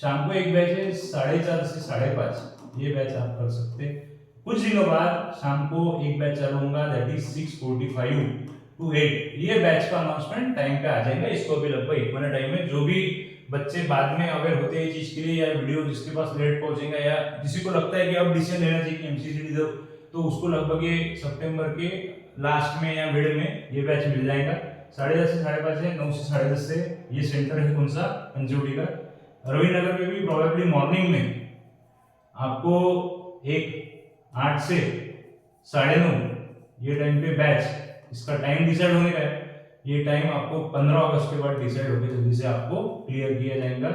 शाम को एक बैच है 4:30 से 5:30, ये बैच आप कर सकते हैं। कुछ दिनों बाद शाम को एक बैच चालू होगा, दैट इज 6:45 to 8। ये बैच का अनाउंसमेंट टाइम पे आ जाएगा, इसको अभी लगभग 1 महीना टाइम है। जो भी बच्चे बाद में अवेयर होते हैं चीज के लिए, या वीडियो जिसके पास लेट पहुंचेगा, या किसी को लगता है कि अब डिसीजन लेना चाहिए कि MCCT दो, तो उसको लगभग ये सितंबर के लास्ट में या मिड में ये बैच मिल जाएगा। 10:30 से 5:30 है, 9 से 10:30 से ये सेंटर है कौन सा, पंचवटी का। रविनगर में भी प्रोबेबली मॉर्निंग में आपको एक 8 से 9:30 ये टाइम पे बैच, इसका टाइम डिसाइड होने का है। ये टाइम आपको 15 अगस्त के बाद डिसाइड होकर जल्दी से आपको क्लियर किया जाएगा।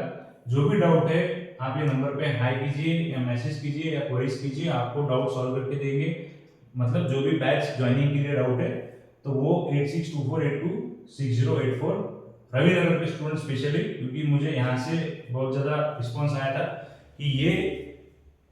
जो भी डाउट है आप ये नंबर पे हाई कीजिए या मैसेज कीजिए या क्वेरीज कीजिए, आपको डाउट सॉल्व करके देंगे। मतलब जो भी बैच ज्वाइनिंग के लिए डाउट है तो वो 8624826084 रविनगर के स्टूडेंट स्पेशली, क्योंकि मुझे यहाँ से बहुत ज़्यादा रिस्पॉन्स आया था कि ये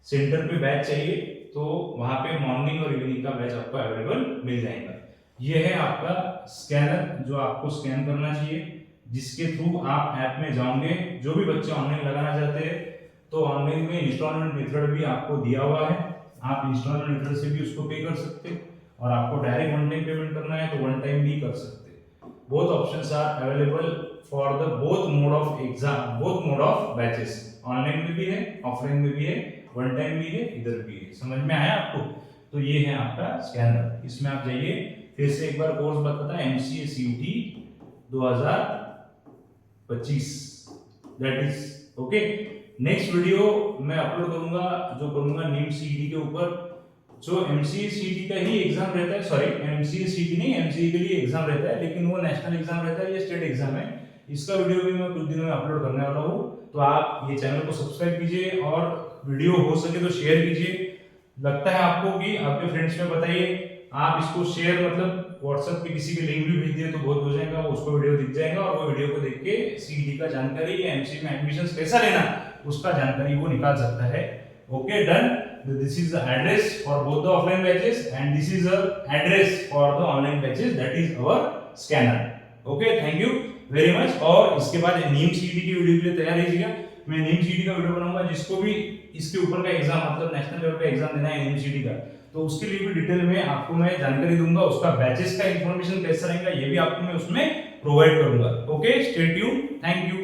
सेंटर पे बैच चाहिए, तो वहाँ पे मॉर्निंग और इवनिंग का बैच आपको अवेलेबल मिल जाएगा। ये है आपका स्कैनर जो आपको स्कैन करना चाहिए, जिसके थ्रू आप ऐप में जाओगे। जो भी बच्चे ऑनलाइन लगाना चाहते हैं तो ऑनलाइन में इंस्टॉलमेंट मेथड भी आपको दिया हुआ है, आप इंस्टॉलमेंट मेथड से भी उसको पे कर सकते, और आपको डायरेक्ट वन टाइम पेमेंट करना है तो वन टाइम भी कर सकते। Both options are available for the both mode of exam, both mode of batches, online में भी है, ऑफलाइन में भी है, वन टाइम भी है, इधर भी है। समझ में आया आपको? तो ये है आपका स्कैनर, इसमें आप जाइए। फिर से एक बार कोर्स बताता है, MCA CET 2025, that is okay. Next video मैं अपलोड करूंगा, जो करूंगा नीम CET के ऊपर, जो MCA CET का ही एग्जाम रहता है। सॉरी, MCA CET नहीं, MCA के लिए एग्जाम रहता है, लेकिन वो नेशनल एग्जाम रहता है, ये स्टेट एग्जाम है। इसका वीडियो भी मैं कुछ दिनों में अपलोड करने वाला हूँ, तो आप ये चैनल को सब्सक्राइब कीजिए और वीडियो हो सके तो शेयर कीजिए। लगता है आपको कि आपके फ्रेंड्स में बताइए, आप इसको शेयर मतलब व्हाट्सएप पे किसी के लिंक भी भेज दिए तो बहुत हो जाएगा, उसको वीडियो दिख जाएगा और वो वीडियो को देख के CET का जानकारी या MCA में एडमिशन कैसा लेना उसका जानकारी वो निकाल सकता है। Okay, done. This is the address for both the offline batches and this is the address for the online batches. That is our scanner. Okay, thank you very much. और इसके बाद नीम सीईटी की वीडियो के लिए तैयार रहिएगा। मैं नीम CET का वीडियो बनाऊंगा, जिसको भी इसके ऊपर का एग्जाम मतलब नेशनल लेवल का एग्जाम देना है नीम सीईटी का, तो उसके लिए भी डिटेल में आपको मैं जानकारी दूंगा। उसका बैचेस का इंफॉर्मेशन कैसा रहेगा ये भी आपको मैं उसमें प्रोवाइड करूंगा। Okay, stay tuned, thank you.